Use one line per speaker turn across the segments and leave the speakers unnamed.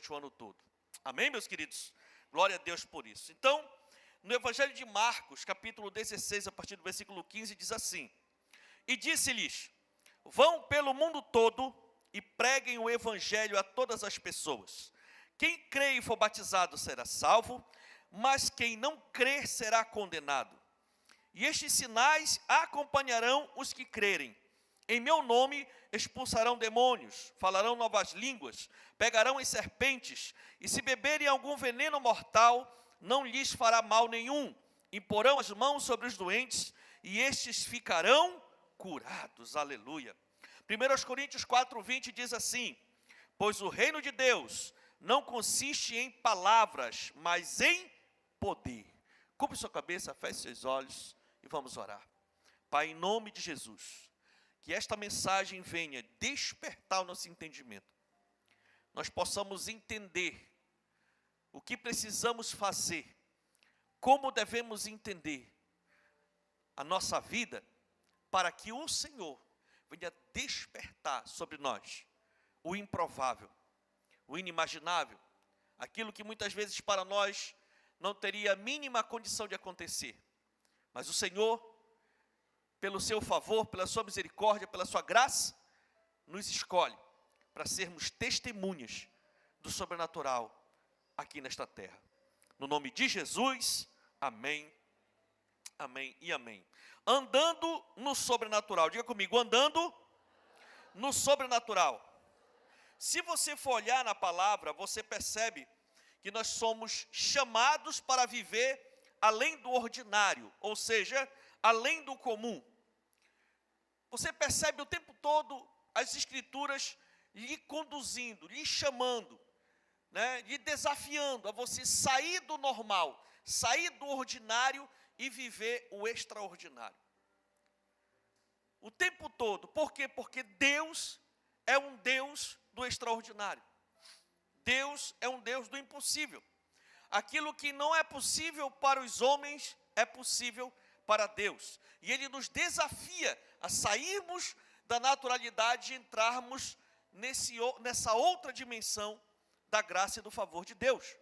durante o ano todo. Amém, meus queridos? Glória a Deus por isso. Então, no Evangelho de Marcos, capítulo 16, a partir do versículo 15, diz assim: E disse-lhes: Vão pelo mundo todo e preguem o Evangelho a todas as pessoas. Quem crê e for batizado será salvo, mas quem não crer será condenado. E estes sinais acompanharão os que crerem. Em meu nome expulsarão demônios, falarão novas línguas, pegarão em serpentes, e se beberem algum veneno mortal, não lhes fará mal nenhum. Imporão as mãos sobre os doentes, e estes ficarão curados. Aleluia. 1 Coríntios 4:20 diz assim: Pois o reino de Deus não consiste em palavras, mas em poder. Cubra sua cabeça, feche seus olhos e vamos orar. Pai, em nome de Jesus, que esta mensagem venha despertar o nosso entendimento. Nós possamos entender o que precisamos fazer, como devemos entender a nossa vida, para que o Senhor venha despertar sobre nós o improvável, o inimaginável, aquilo que muitas vezes para nós não teria a mínima condição de acontecer. Mas o Senhor, pelo seu favor, pela sua misericórdia, pela sua graça, nos escolhe para sermos testemunhas do sobrenatural aqui nesta terra. No nome de Jesus, amém, amém e amém. Andando no sobrenatural. Diga comigo, andando no sobrenatural. Se você for olhar na palavra, você percebe que nós somos chamados para viver além do ordinário, ou seja, além do comum. Você percebe o tempo todo as escrituras lhe conduzindo, lhe chamando, né, lhe desafiando a você sair do normal, sair do ordinário e viver o extraordinário. O tempo todo. Por quê? Porque Deus é um Deus do extraordinário. Deus é um Deus do impossível. Aquilo que não é possível para os homens é possível para Deus. E Ele nos desafia a sairmos da naturalidade e entrarmos nessa outra dimensão da graça e do favor de Deus.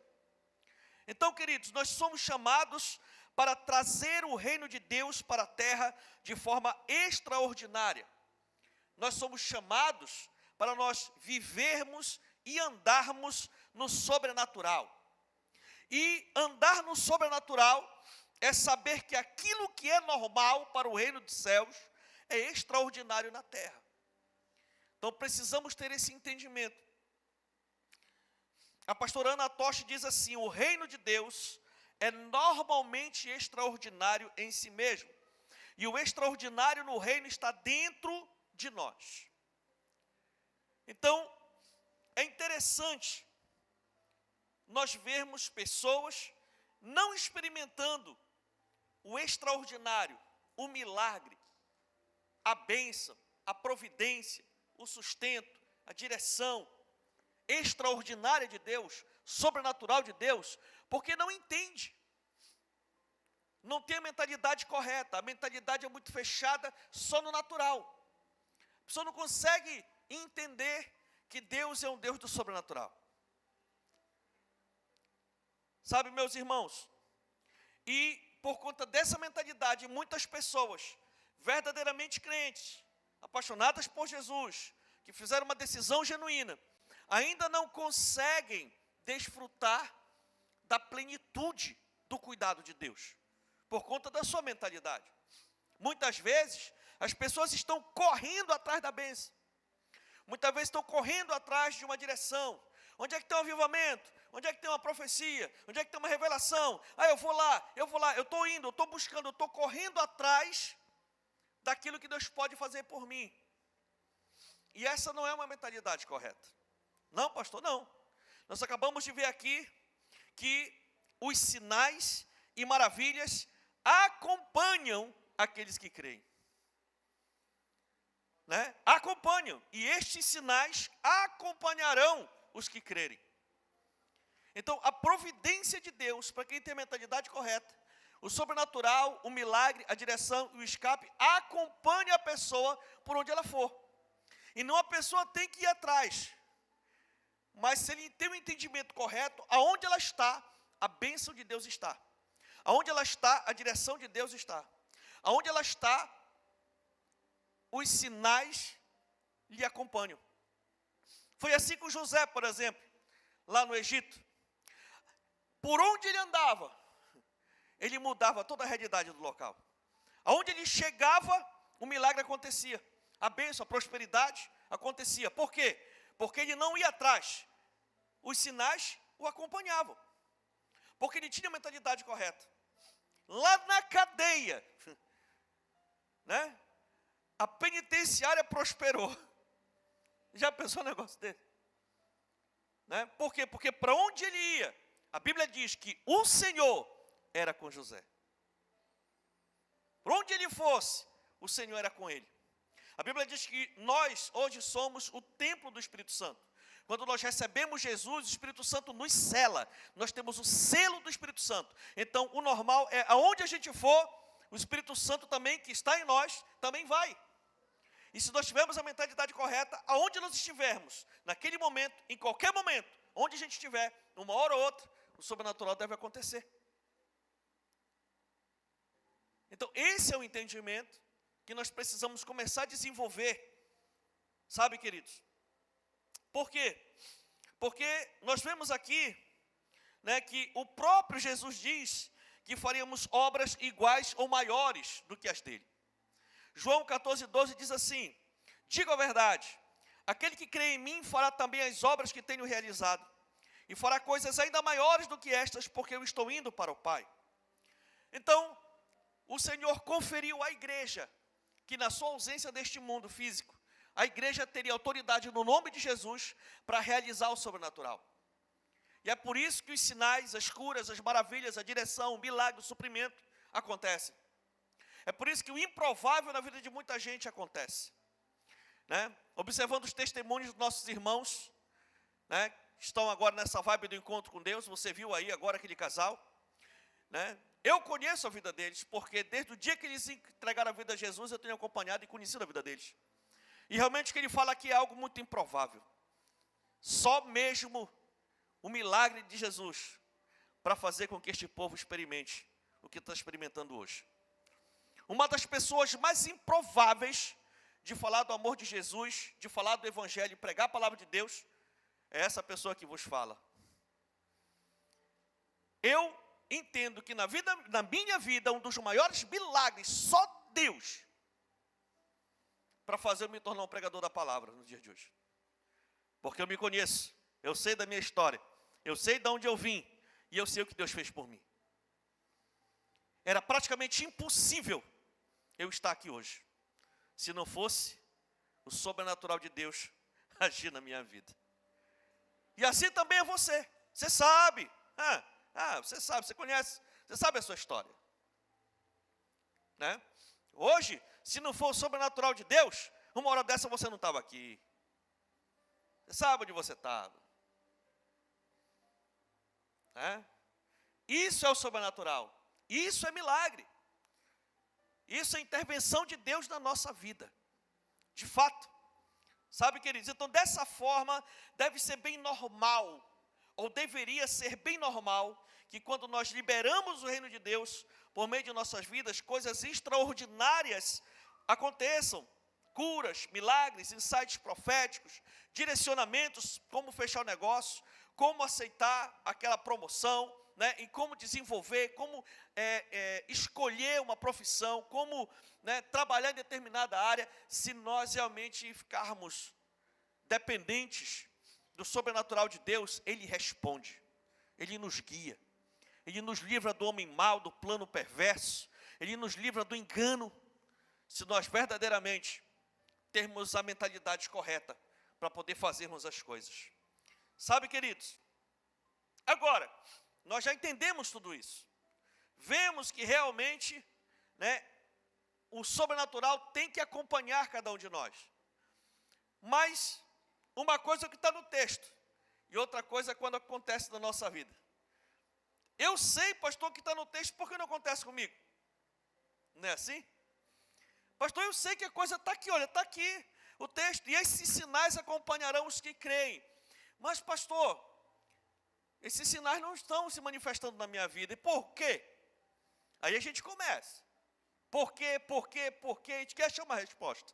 Então, queridos, nós somos chamados para trazer o reino de Deus para a terra de forma extraordinária. Nós somos chamados para nós vivermos e andarmos no sobrenatural. E andar no sobrenatural é saber que aquilo que é normal para o reino dos céus é extraordinário na terra. Então precisamos ter esse entendimento. A pastora Ana Toshi diz assim: o reino de Deus é normalmente extraordinário em si mesmo. E o extraordinário no reino está dentro de nós. Então, é interessante nós vermos pessoas não experimentando o extraordinário, o milagre, a bênção, a providência, o sustento, a direção extraordinária de Deus, sobrenatural de Deus, porque não entende. Não tem a mentalidade correta, a mentalidade é muito fechada só no natural. A pessoa não consegue entender que Deus é um Deus do sobrenatural. Sabe, meus irmãos, e por conta dessa mentalidade, muitas pessoas verdadeiramente crentes, apaixonadas por Jesus, que fizeram uma decisão genuína, ainda não conseguem desfrutar da plenitude do cuidado de Deus, por conta da sua mentalidade. Muitas vezes, as pessoas estão correndo atrás da bênção, muitas vezes estão correndo atrás de uma direção. Onde é que tem um avivamento? Onde é que tem uma profecia? Onde é que tem uma revelação? Eu vou lá, eu estou indo, eu estou buscando, eu estou correndo atrás daquilo que Deus pode fazer por mim. E essa não é uma mentalidade correta. Não, pastor, não. Nós acabamos de ver aqui que os sinais e maravilhas acompanham aqueles que creem. Né? Acompanham. E estes sinais acompanharão os que crerem. Então, a providência de Deus, para quem tem a mentalidade correta, o sobrenatural, o milagre, a direção e o escape, acompanha a pessoa por onde ela for. E não a pessoa tem que ir atrás. mas se ele tem o entendimento correto, aonde ela está, a bênção de Deus está. Aonde ela está, a direção de Deus está. Aonde ela está, os sinais lhe acompanham. Foi assim com José, por exemplo, lá no Egito. Por onde ele andava, ele mudava toda a realidade do local. Aonde ele chegava, o milagre acontecia. A bênção, a prosperidade acontecia. Por quê? Porque ele não ia atrás. Os sinais o acompanhavam. Porque ele tinha a mentalidade correta. Lá na cadeia, né? A penitenciária prosperou. Já pensou no negócio dele? Né? Por quê? Porque para onde ele ia, a Bíblia diz que o Senhor era com José. Por onde ele fosse, o Senhor era com ele. A Bíblia diz que nós hoje somos o templo do Espírito Santo. Quando nós recebemos Jesus, o Espírito Santo nos sela. Nós temos o selo do Espírito Santo. Então, o normal é, aonde a gente for, o Espírito Santo também, que está em nós, também vai. E se nós tivermos a mentalidade correta, aonde nós estivermos, naquele momento, em qualquer momento, onde a gente estiver, uma hora ou outra, o sobrenatural deve acontecer. Então, esse é o entendimento que nós precisamos começar a desenvolver. Sabe, queridos? Por quê? Porque nós vemos aqui, né, que o próprio Jesus diz que faríamos obras iguais ou maiores do que as dele. João 14:12 diz assim: digo a verdade, aquele que crê em mim fará também as obras que tenho realizado, e fará coisas ainda maiores do que estas, porque eu estou indo para o Pai. Então, o Senhor conferiu à igreja, que na sua ausência deste mundo físico, a igreja teria autoridade no nome de Jesus para realizar o sobrenatural. E é por isso que os sinais, as curas, as maravilhas, a direção, o milagre, o suprimento acontecem. É por isso que o improvável na vida de muita gente acontece. Né? Observando os testemunhos dos nossos irmãos, né, que estão agora nessa vibe do encontro com Deus, você viu aí agora aquele casal, né? Eu conheço a vida deles, porque desde o dia que eles entregaram a vida a Jesus, eu tenho acompanhado e conhecido a vida deles. E realmente o que ele fala aqui é algo muito improvável. Só mesmo o milagre de Jesus para fazer com que este povo experimente o que está experimentando hoje. Uma das pessoas mais improváveis de falar do amor de Jesus, de falar do Evangelho, pregar a palavra de Deus, é essa pessoa que vos fala. Eu entendo que na minha vida, um dos maiores milagres, só Deus, para fazer eu me tornar um pregador da palavra no dia de hoje. Porque eu me conheço, eu sei da minha história, eu sei de onde eu vim, e eu sei o que Deus fez por mim. Era praticamente impossível eu estar aqui hoje, se não fosse o sobrenatural de Deus agir na minha vida. E assim também é você. Você sabe. Você sabe, você conhece, você sabe a sua história. Né? Hoje, se não for o sobrenatural de Deus, uma hora dessa você não estava aqui. Você sabe onde você estava. Né? Isso é o sobrenatural. Isso é milagre. Isso é intervenção de Deus na nossa vida. De fato. Sabe, queridos? Então, dessa forma, deve ser bem normal, ou deveria ser bem normal, que quando nós liberamos o reino de Deus, por meio de nossas vidas, coisas extraordinárias aconteçam. Curas, milagres, insights proféticos, direcionamentos, como fechar o negócio, como aceitar aquela promoção, né, em como desenvolver, como escolher uma profissão, como, né, trabalhar em determinada área, se nós realmente ficarmos dependentes do sobrenatural de Deus. Ele responde, Ele nos guia, Ele nos livra do homem mau, do plano perverso, Ele nos livra do engano, se nós verdadeiramente termos a mentalidade correta para poder fazermos as coisas. Sabe, queridos? Agora, nós já entendemos tudo isso. Vemos que realmente, né, o sobrenatural tem que acompanhar cada um de nós. Mas uma coisa é o que está no texto, e outra coisa é quando acontece na nossa vida. Eu sei, pastor, o que está no texto, por que não acontece comigo? Não é assim? Pastor, eu sei que a coisa está aqui, olha, está aqui o texto, e esses sinais acompanharão os que creem. Mas, pastor, esses sinais não estão se manifestando na minha vida. E por quê? Aí a gente começa. Por quê? Por quê? Por quê? A gente quer achar uma resposta.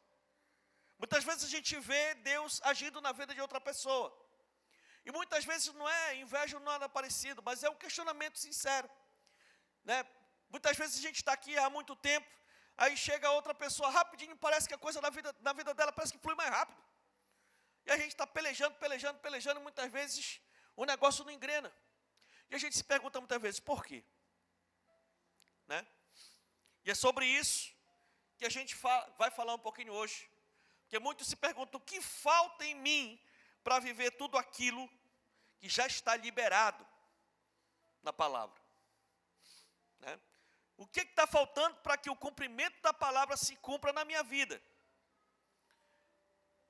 Muitas vezes a gente vê Deus agindo na vida de outra pessoa. E muitas vezes não é inveja, não é nada parecido, mas é um questionamento sincero. Né? Muitas vezes a gente está aqui há muito tempo, aí chega outra pessoa rapidinho, parece que a coisa na vida dela parece que flui mais rápido. E a gente está pelejando, e muitas vezes o negócio não engrena. E a gente se pergunta muitas vezes, por quê? Né? E é sobre isso que a gente vai falar um pouquinho hoje. Porque muitos se perguntam, o que falta em mim para viver tudo aquilo que já está liberado na palavra? Né? O que está faltando para que o cumprimento da palavra se cumpra na minha vida?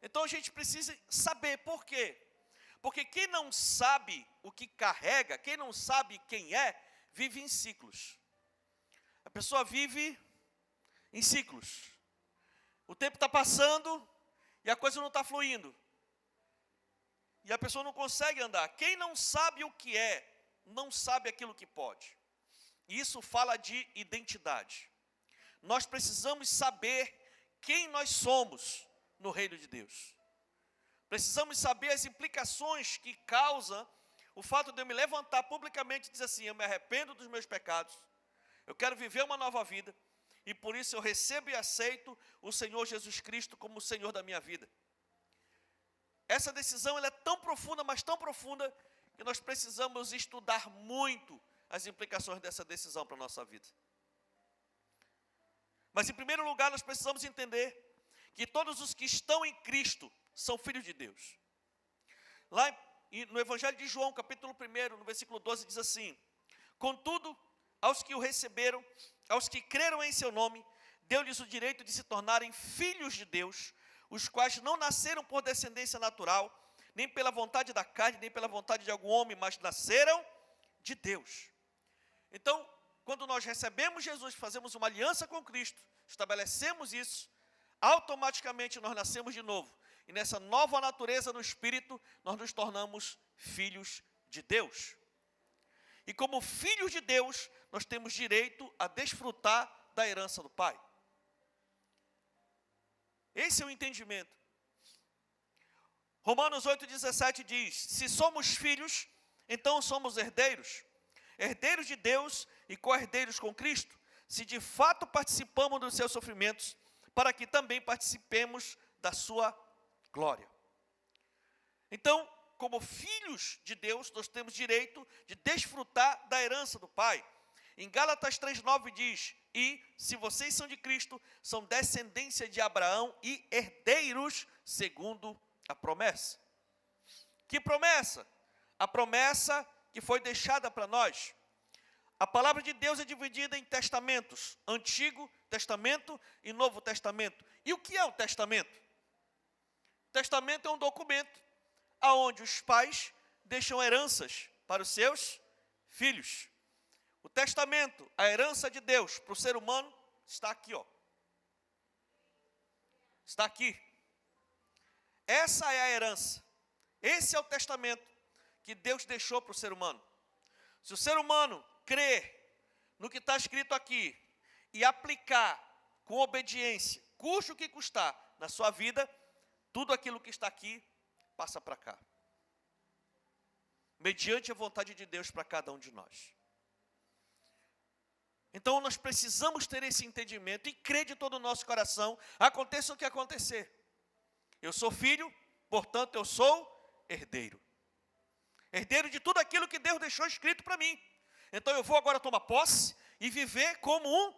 Então a gente precisa saber por quê. Porque quem não sabe o que carrega, quem não sabe quem é, vive em ciclos. A pessoa vive em ciclos. O tempo está passando e a coisa não está fluindo. E a pessoa não consegue andar. Quem não sabe o que é, não sabe aquilo que pode. E isso fala de identidade. Nós precisamos saber quem nós somos no reino de Deus. Precisamos saber as implicações que causa o fato de eu me levantar publicamente e dizer assim, eu me arrependo dos meus pecados, eu quero viver uma nova vida, e por isso eu recebo e aceito o Senhor Jesus Cristo como o Senhor da minha vida. Essa decisão ela é tão profunda, mas tão profunda, que nós precisamos estudar muito as implicações dessa decisão para a nossa vida. Mas em primeiro lugar, nós precisamos entender que todos os que estão em Cristo são filhos de Deus. Lá no Evangelho de João, capítulo 1, no versículo 12, diz assim, contudo, aos que o receberam, aos que creram em seu nome, deu-lhes o direito de se tornarem filhos de Deus, os quais não nasceram por descendência natural, nem pela vontade da carne, nem pela vontade de algum homem, mas nasceram de Deus. Então, quando nós recebemos Jesus, fazemos uma aliança com Cristo, estabelecemos isso, automaticamente nós nascemos de novo. E nessa nova natureza no Espírito, nós nos tornamos filhos de Deus. E como filhos de Deus, nós temos direito a desfrutar da herança do Pai. Esse é o entendimento. Romanos 8,17 diz, se somos filhos, então somos herdeiros. Herdeiros de Deus e co-herdeiros com Cristo, se de fato participamos dos seus sofrimentos, para que também participemos da sua glória. Então, como filhos de Deus, nós temos direito de desfrutar da herança do Pai. Em Gálatas 3,9 diz, e se vocês são de Cristo, são descendência de Abraão e herdeiros segundo a promessa. Que promessa? A promessa que foi deixada para nós. A palavra de Deus é dividida em testamentos, Antigo Testamento e Novo Testamento. E o que é o testamento? O testamento é um documento onde os pais deixam heranças para os seus filhos. O testamento, a herança de Deus para o ser humano, está aqui, ó. Está aqui. Essa é a herança. Esse é o testamento que Deus deixou para o ser humano. Se o ser humano crer no que está escrito aqui e aplicar com obediência, custe o que custar na sua vida, tudo aquilo que está aqui passa para cá. Mediante a vontade de Deus para cada um de nós. Então nós precisamos ter esse entendimento e crer de todo o nosso coração, aconteça o que acontecer. Eu sou filho, portanto eu sou herdeiro. Herdeiro de tudo aquilo que Deus deixou escrito para mim. Então eu vou agora tomar posse e viver como um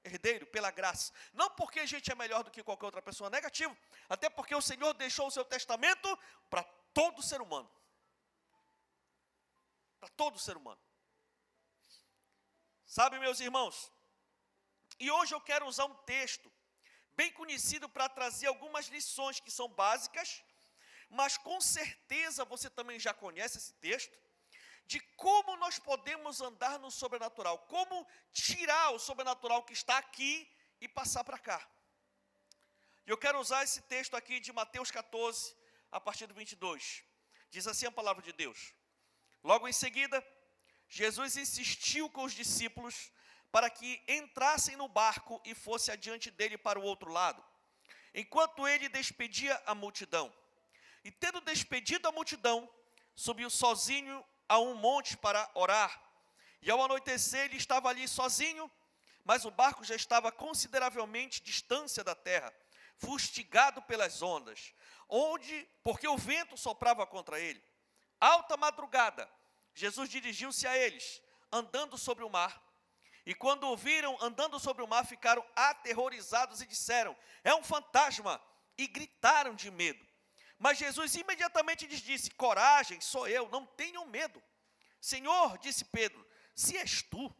herdeiro, pela graça. Não porque a gente é melhor do que qualquer outra pessoa, negativo. Até porque o Senhor deixou o seu testamento para todo ser humano. Para todo ser humano. Sabe, meus irmãos? E hoje eu quero usar um texto bem conhecido para trazer algumas lições que são básicas, mas com certeza você também já conhece esse texto, de como nós podemos andar no sobrenatural, como tirar o sobrenatural que está aqui e passar para cá. E eu quero usar esse texto aqui de Mateus 14, a partir do 22. Diz assim a palavra de Deus. Logo em seguida, Jesus insistiu com os discípulos para que entrassem no barco e fosse adiante dele para o outro lado, enquanto ele despedia a multidão. E tendo despedido a multidão, subiu sozinho a um monte para orar. E ao anoitecer ele estava ali sozinho, mas o barco já estava consideravelmente distância da terra, fustigado pelas ondas, porque o vento soprava contra ele. Alta madrugada, Jesus dirigiu-se a eles, andando sobre o mar. E quando o viram andando sobre o mar, ficaram aterrorizados e disseram: é um fantasma! E gritaram de medo. Mas Jesus imediatamente lhes disse: coragem, sou eu, não tenham medo. Senhor, disse Pedro, se és tu,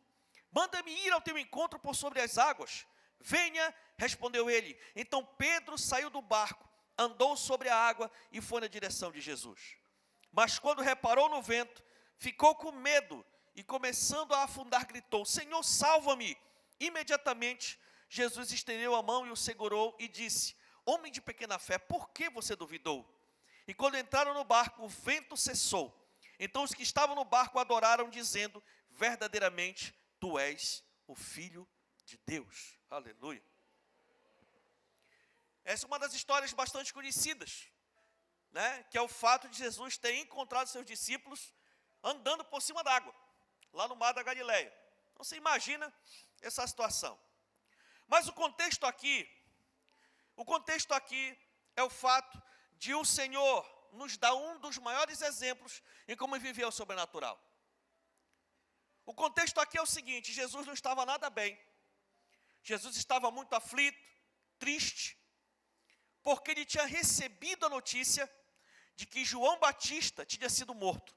manda-me ir ao teu encontro por sobre as águas. Venha, respondeu ele. Então Pedro saiu do barco, andou sobre a água e foi na direção de Jesus. Mas quando reparou no vento, ficou com medo e, começando a afundar, gritou: Senhor, salva-me! Imediatamente Jesus estendeu a mão e o segurou e disse: homem de pequena fé, por que você duvidou? E quando entraram no barco, o vento cessou. Então os que estavam no barco adoraram, dizendo: verdadeiramente tu és o Filho de Deus. Aleluia. Essa é uma das histórias bastante conhecidas, né? Que é o fato de Jesus ter encontrado seus discípulos andando por cima d'água, lá no mar da Galileia. Então você imagina essa situação. Mas o contexto aqui é o fato de o Senhor nos dar um dos maiores exemplos em como viver o sobrenatural. O contexto aqui é o seguinte: Jesus não estava nada bem. Jesus estava muito aflito, triste, porque ele tinha recebido a notícia de que João Batista tinha sido morto.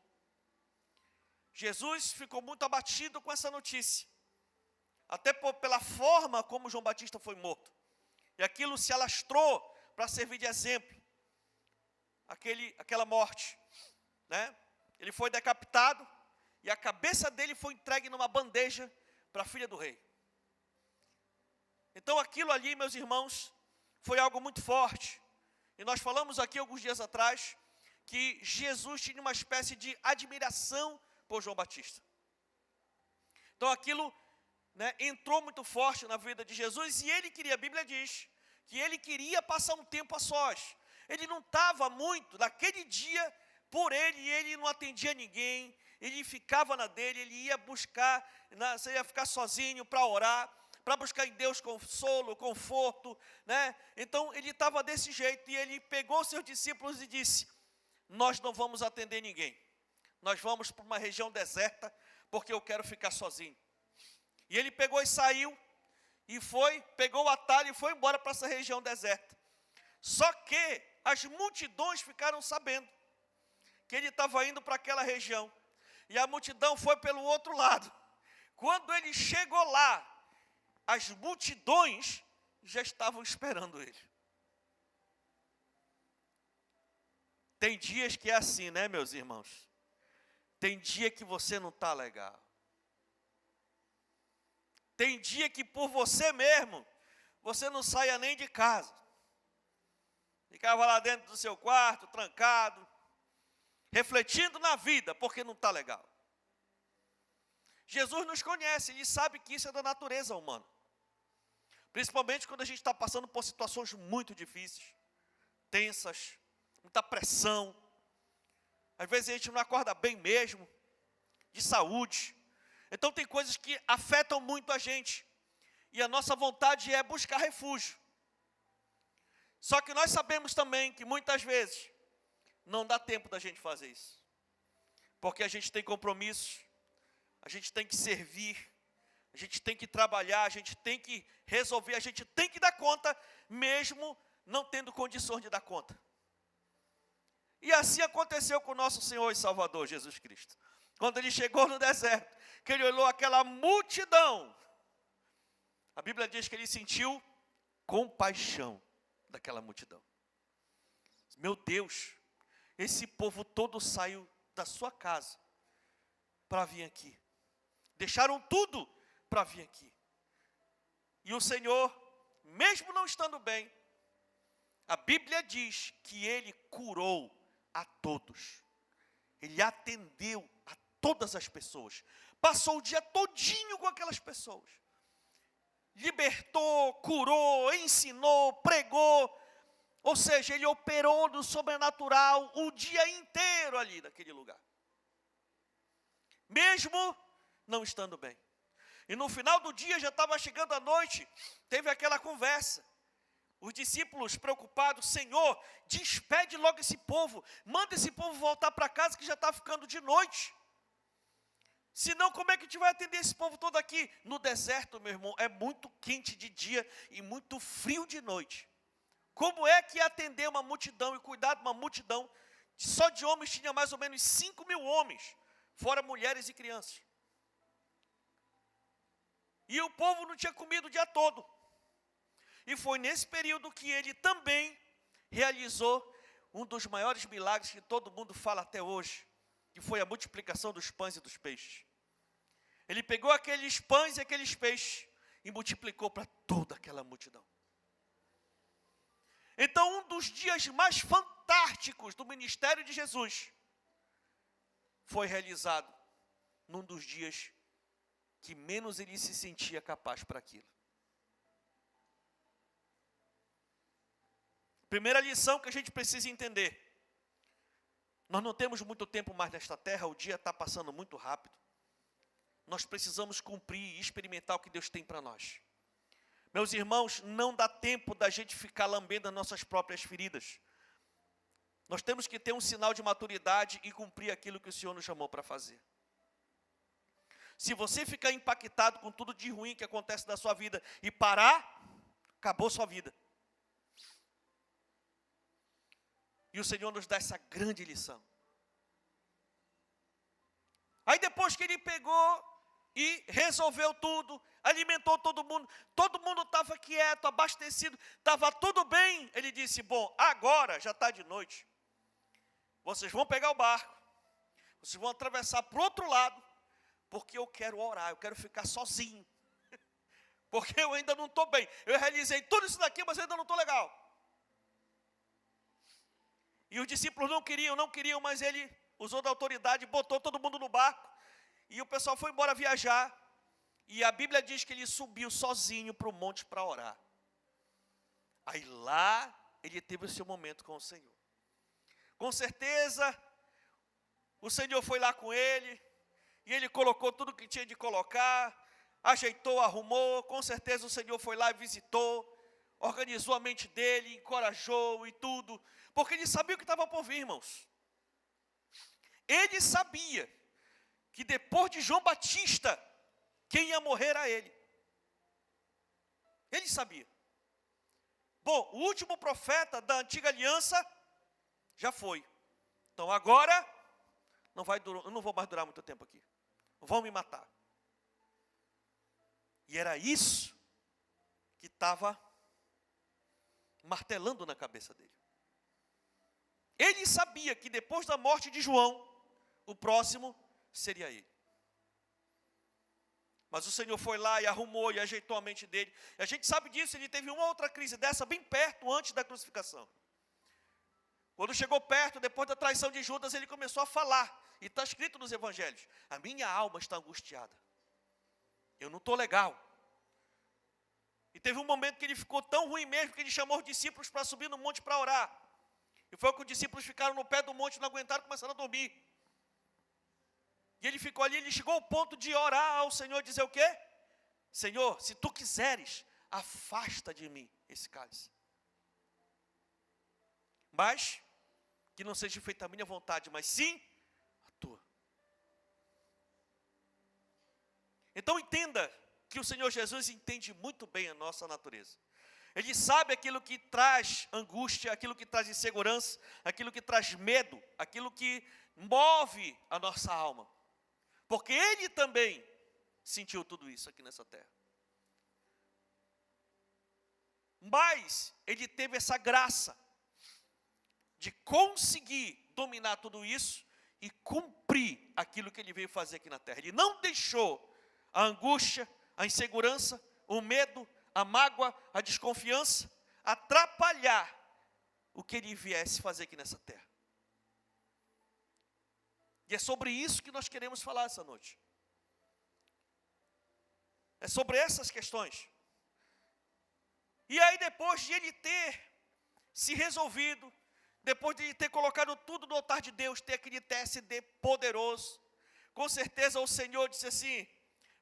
Jesus ficou muito abatido com essa notícia, até pela forma como João Batista foi morto. E aquilo se alastrou para servir de exemplo, aquela morte, né? Ele foi decapitado e a cabeça dele foi entregue numa bandeja para a filha do rei. Então aquilo ali, meus irmãos, foi algo muito forte. E nós falamos aqui alguns dias atrás que Jesus tinha uma espécie de admiração por João Batista. Então aquilo, né, entrou muito forte na vida de Jesus e ele queria, a Bíblia diz, que ele queria passar um tempo a sós. Ele não estava muito, naquele dia, por ele não atendia ninguém, ele ficava na dele, ele ia buscar, você ia ficar sozinho para orar, para buscar em Deus consolo, conforto, né? Então ele estava desse jeito e ele pegou seus discípulos e disse: nós não vamos atender ninguém, nós vamos para uma região deserta, porque eu quero ficar sozinho. E ele pegou e saiu, e pegou o atalho e foi embora para essa região deserta. Só que as multidões ficaram sabendo que ele estava indo para aquela região, e a multidão foi pelo outro lado. Quando ele chegou lá, as multidões já estavam esperando ele. Tem dias que é assim, né, meus irmãos? Tem dia que você não está legal. Tem dia que por você mesmo, você não saia nem de casa. Ficava lá dentro do seu quarto, trancado, refletindo na vida, porque não está legal. Jesus nos conhece, Ele sabe que isso é da natureza humana. Principalmente quando a gente está passando por situações muito difíceis, tensas, muita pressão. Às vezes a gente não acorda bem mesmo, de saúde. Então tem coisas que afetam muito a gente. E a nossa vontade é buscar refúgio. Só que nós sabemos também que muitas vezes não dá tempo da gente fazer isso. Porque a gente tem compromissos, a gente tem que servir, a gente tem que trabalhar, a gente tem que resolver, a gente tem que dar conta, mesmo não tendo condições de dar conta. E assim aconteceu com o nosso Senhor e Salvador Jesus Cristo. Quando Ele chegou no deserto, que Ele olhou aquela multidão, a Bíblia diz que Ele sentiu compaixão daquela multidão. Meu Deus, esse povo todo saiu da sua casa para vir aqui. Deixaram tudo para vir aqui. E o Senhor, mesmo não estando bem, a Bíblia diz que Ele curou a todos. Ele atendeu a todas as pessoas. Passou o dia todinho com aquelas pessoas. Libertou, curou, ensinou, pregou. Ou seja, ele operou no sobrenatural o dia inteiro ali naquele lugar. Mesmo não estando bem. E no final do dia, já estava chegando a noite, teve aquela conversa. Os discípulos preocupados, Senhor, despede logo esse povo, manda esse povo voltar para casa que já está ficando de noite. Senão, como é que a gente vai atender esse povo todo aqui? No deserto, meu irmão, é muito quente de dia e muito frio de noite. Como é que atender uma multidão e cuidar de uma multidão? Só de homens tinha mais ou menos 5.000 homens, fora mulheres e crianças. E o povo não tinha comido o dia todo. E foi nesse período que ele também realizou um dos maiores milagres que todo mundo fala até hoje, que foi a multiplicação dos pães e dos peixes. Ele pegou aqueles pães e aqueles peixes e multiplicou para toda aquela multidão. Então, um dos dias mais fantásticos do ministério de Jesus foi realizado num dos dias que menos ele se sentia capaz para aquilo. Primeira lição que a gente precisa entender. Nós não temos muito tempo mais nesta terra, o dia está passando muito rápido. Nós precisamos cumprir e experimentar o que Deus tem para nós. Meus irmãos, não dá tempo da gente ficar lambendo as nossas próprias feridas. Nós temos que ter um sinal de maturidade e cumprir aquilo que o Senhor nos chamou para fazer. Se você ficar impactado com tudo de ruim que acontece na sua vida e parar, acabou sua vida. E o Senhor nos dá essa grande lição. Aí depois que ele pegou e resolveu tudo, alimentou todo mundo estava quieto, abastecido, estava tudo bem. Ele disse, bom, agora já está de noite. Vocês vão pegar o barco, vocês vão atravessar para o outro lado, porque eu quero orar, eu quero ficar sozinho. Porque eu ainda não estou bem. Eu realizei tudo isso daqui, mas eu ainda não estou legal. E os discípulos não queriam, mas ele usou da autoridade, botou todo mundo no barco. E o pessoal foi embora viajar. E a Bíblia diz que ele subiu sozinho para o monte para orar. Aí lá, ele teve o seu momento com o Senhor. Com certeza, o Senhor foi lá com ele. E ele colocou tudo que tinha de colocar. Ajeitou, arrumou. Com certeza o Senhor foi lá e visitou. Organizou a mente dele, encorajou e tudo. Porque ele sabia o que estava por vir, irmãos. Ele sabia que depois de João Batista, quem ia morrer era ele. Ele sabia. Bom, o último profeta da antiga aliança já foi. Então agora, eu não vou mais durar muito tempo aqui. Vão me matar. E era isso que estava martelando na cabeça dele. Ele sabia que depois da morte de João, o próximo seria ele. Mas o Senhor foi lá e arrumou e ajeitou a mente dele. E a gente sabe disso, ele teve uma outra crise dessa bem perto antes da crucificação. Quando chegou perto, depois da traição de Judas, ele começou a falar. E está escrito nos evangelhos, a minha alma está angustiada. Eu não estou legal. E teve um momento que ele ficou tão ruim mesmo, que ele chamou os discípulos para subir no monte para orar. E foi que os discípulos ficaram no pé do monte, não aguentaram, começaram a dormir. E ele ficou ali, ele chegou ao ponto de orar ao Senhor, dizer o quê? Senhor, se tu quiseres, afasta de mim esse cálice. Mas, que não seja feita a minha vontade, mas sim a tua. Então entenda que o Senhor Jesus entende muito bem a nossa natureza. Ele sabe aquilo que traz angústia, aquilo que traz insegurança, aquilo que traz medo, aquilo que move a nossa alma. Porque ele também sentiu tudo isso aqui nessa terra. Mas ele teve essa graça de conseguir dominar tudo isso e cumprir aquilo que ele veio fazer aqui na terra. Ele não deixou a angústia, a insegurança, o medo, a mágoa, a desconfiança atrapalhar o que ele viesse fazer aqui nessa terra. E é sobre isso que nós queremos falar essa noite. É sobre essas questões. E aí depois de ele ter se resolvido, depois de ter colocado tudo no altar de Deus, ter aquele TSD poderoso, com certeza o Senhor disse assim: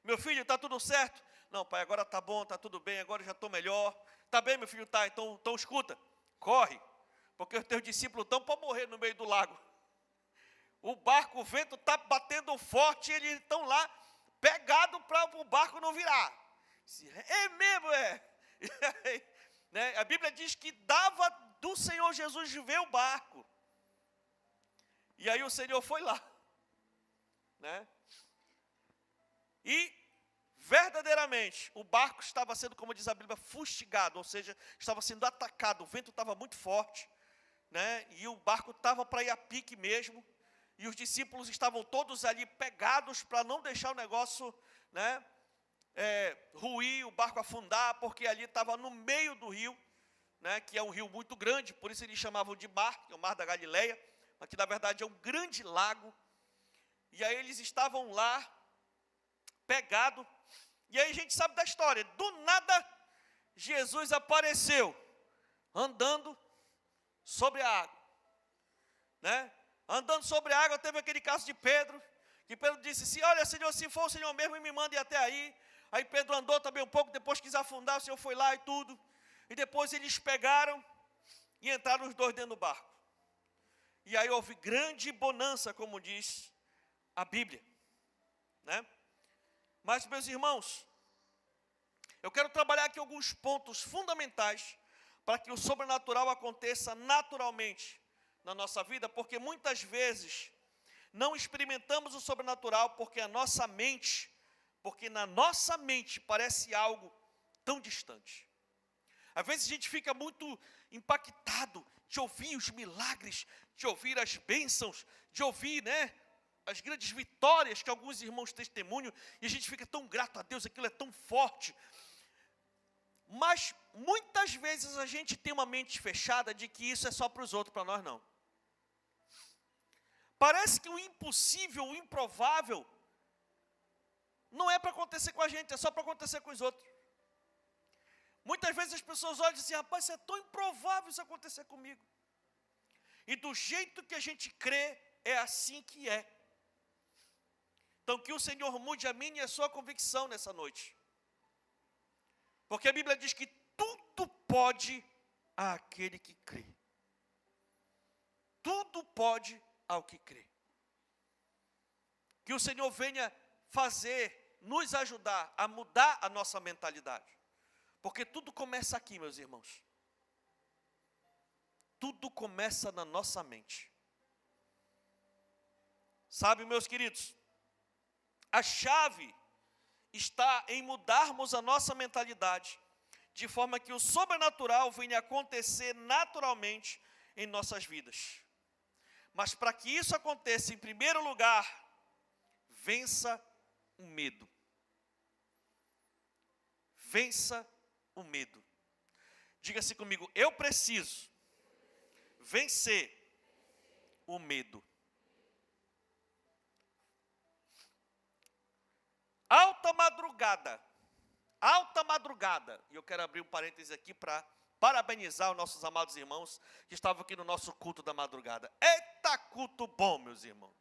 meu filho, está tudo certo? Não, pai, agora está bom, está tudo bem, agora eu já estou melhor. Está bem, meu filho, tá, então escuta, corre, porque os teus discípulos estão para morrer no meio do lago. O barco, o vento está batendo forte, eles estão lá pegados para o barco não virar. É mesmo, é. Né? A Bíblia diz que dava do Senhor Jesus ver o barco. E aí o Senhor foi lá. Né? E verdadeiramente o barco estava sendo, como diz a Bíblia, fustigado, ou seja, estava sendo atacado, o vento estava muito forte, né? E o barco estava para ir a pique mesmo, e os discípulos estavam todos ali pegados para não deixar o negócio, né, ruir, o barco afundar, porque ali estava no meio do rio, né, que é um rio muito grande, por isso eles chamavam de mar, que é o Mar da Galileia, mas que na verdade é um grande lago. E aí eles estavam lá, pegados, e aí a gente sabe da história, do nada Jesus apareceu, andando sobre a água, né? Andando sobre a água, teve aquele caso de Pedro, que Pedro disse assim: olha, Senhor, se for o Senhor mesmo, me mande até aí. Aí Pedro andou também um pouco, depois quis afundar, o Senhor foi lá e tudo. E depois eles pegaram e entraram os dois dentro do barco. E aí houve grande bonança, como diz a Bíblia, né? Mas, meus irmãos, eu quero trabalhar aqui alguns pontos fundamentais para que o sobrenatural aconteça naturalmente na nossa vida, porque muitas vezes não experimentamos o sobrenatural porque na nossa mente parece algo tão distante. Às vezes a gente fica muito impactado de ouvir os milagres, de ouvir as bênçãos, de ouvir, né, as grandes vitórias que alguns irmãos testemunham, e a gente fica tão grato a Deus, aquilo é tão forte. Mas muitas vezes a gente tem uma mente fechada de que isso é só para os outros, para nós não. Parece que o impossível, o improvável, não é para acontecer com a gente, é só para acontecer com os outros. Muitas vezes as pessoas olham e dizem: rapaz, isso é tão improvável isso acontecer comigo. E do jeito que a gente crê, é assim que é. Então que o Senhor mude a minha e a sua convicção nessa noite. Porque a Bíblia diz que tudo pode àquele que crê. Tudo pode ao que crê. Que o Senhor venha fazer, nos ajudar a mudar a nossa mentalidade. Porque tudo começa aqui, meus irmãos. Tudo começa na nossa mente. Sabe, meus queridos, a chave está em mudarmos a nossa mentalidade, de forma que o sobrenatural venha acontecer naturalmente em nossas vidas. Mas para que isso aconteça, em primeiro lugar, vença o medo. Vença o medo. Diga-se comigo: eu preciso vencer o medo. Alta madrugada, e eu quero abrir um parêntese aqui para parabenizar os nossos amados irmãos que estavam aqui no nosso culto da madrugada. Eita, culto bom, meus irmãos.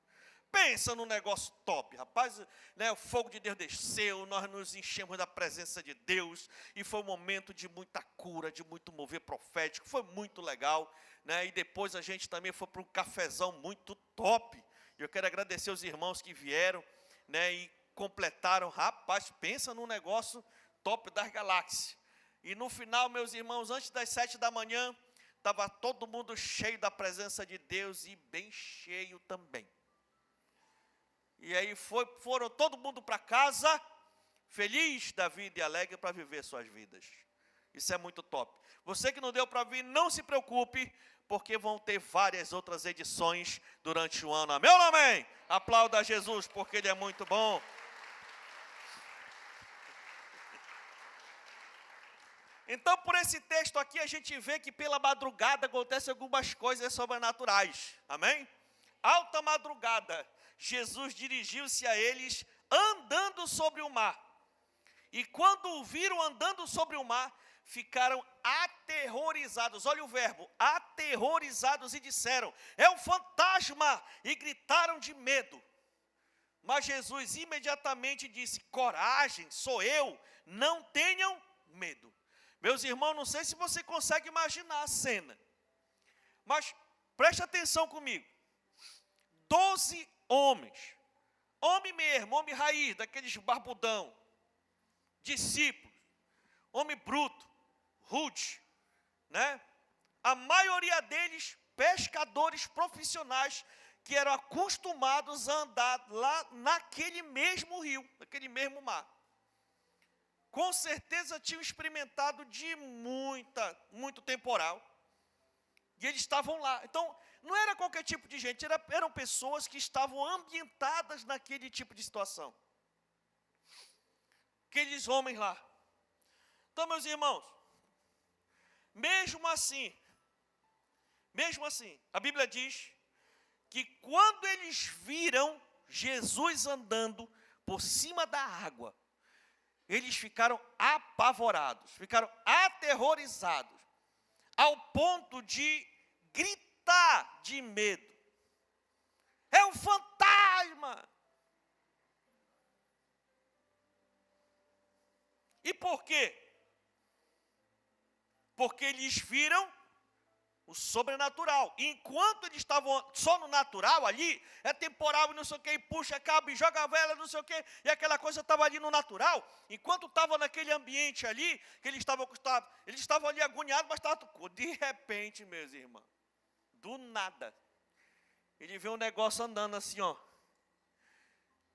Pensa num negócio top, rapaz, né, o fogo de Deus desceu, nós nos enchemos da presença de Deus, e foi um momento de muita cura, de muito mover profético, foi muito legal, né, e depois a gente também foi para um cafezão muito top, e eu quero agradecer os irmãos que vieram, né, e completaram. Rapaz, pensa num negócio top das galáxias. E no final, meus irmãos, antes das 7 da manhã, estava todo mundo cheio da presença de Deus e bem cheio também. E aí foram todo mundo para casa, feliz da vida e alegre para viver suas vidas. Isso é muito top. Você que não deu para vir, não se preocupe, porque vão ter várias outras edições durante o ano. Amém ou não amém? Aplauda a Jesus, porque Ele é muito bom. Então, por esse texto aqui, a gente vê que pela madrugada acontecem algumas coisas sobrenaturais. Amém? Alta madrugada. Jesus dirigiu-se a eles andando sobre o mar. E quando o viram andando sobre o mar, ficaram aterrorizados. Olha o verbo, aterrorizados, e disseram: é um fantasma! E gritaram de medo. Mas Jesus imediatamente disse: coragem, sou eu, não tenham medo. Meus irmãos, não sei se você consegue imaginar a cena, mas preste atenção comigo. 12 homens, homem mesmo, homem raiz, daqueles barbudão, discípulos, homem bruto, rude, né? A maioria deles pescadores profissionais que eram acostumados a andar lá naquele mesmo rio, naquele mesmo mar. Com certeza tinham experimentado de muito temporal. E eles estavam lá. Então, não era qualquer tipo de gente, eram pessoas que estavam ambientadas naquele tipo de situação. Aqueles homens lá. Então, meus irmãos, mesmo assim, a Bíblia diz que quando eles viram Jesus andando por cima da água, eles ficaram apavorados, ficaram aterrorizados, ao ponto de gritar de medo. É um fantasma! E por quê? Porque eles viram o sobrenatural. E enquanto eles estavam só no natural ali, é temporal e não sei o que, e puxa cabo e joga a vela, não sei o que, e aquela coisa estava ali no natural. Enquanto estava naquele ambiente ali, que eles estavam ali agoniados, mas estavam, de repente, meus irmãos, do nada, ele vê um negócio andando assim, ó.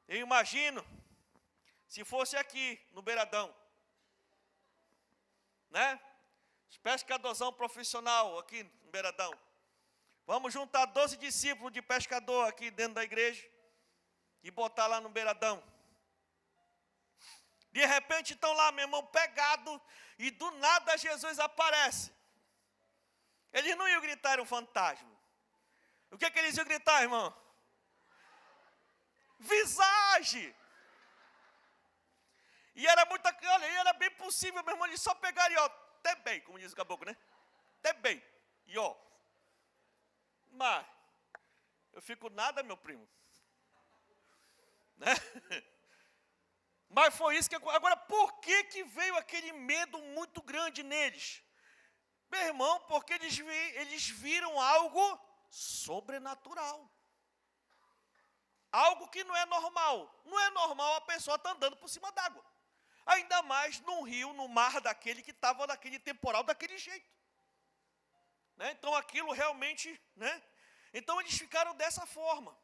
Eu imagino, se fosse aqui, no beiradão, né? Pescadorzão profissional aqui no beiradão. Vamos juntar 12 discípulos de pescador aqui dentro da igreja e botar lá no beiradão. De repente estão lá, meu irmão, pegado, e do nada Jesus aparece. Eles não iam gritar, era um fantasma. O que eles iam gritar, irmão? Visagem! E era muita, olha, era bem possível, meu irmão, eles só pegarem, ó, até bem, como diz o caboclo, né? Até bem. E ó, mas eu fico nada, meu primo. Né? Mas foi isso que... Agora, por que veio aquele medo muito grande neles? Meu irmão, porque eles viram algo sobrenatural. Algo que não é normal. Não é normal a pessoa estar andando por cima d'água. Ainda mais num rio, no mar daquele que estava naquele temporal, daquele jeito. Né? Então aquilo realmente, né? Então eles ficaram dessa forma.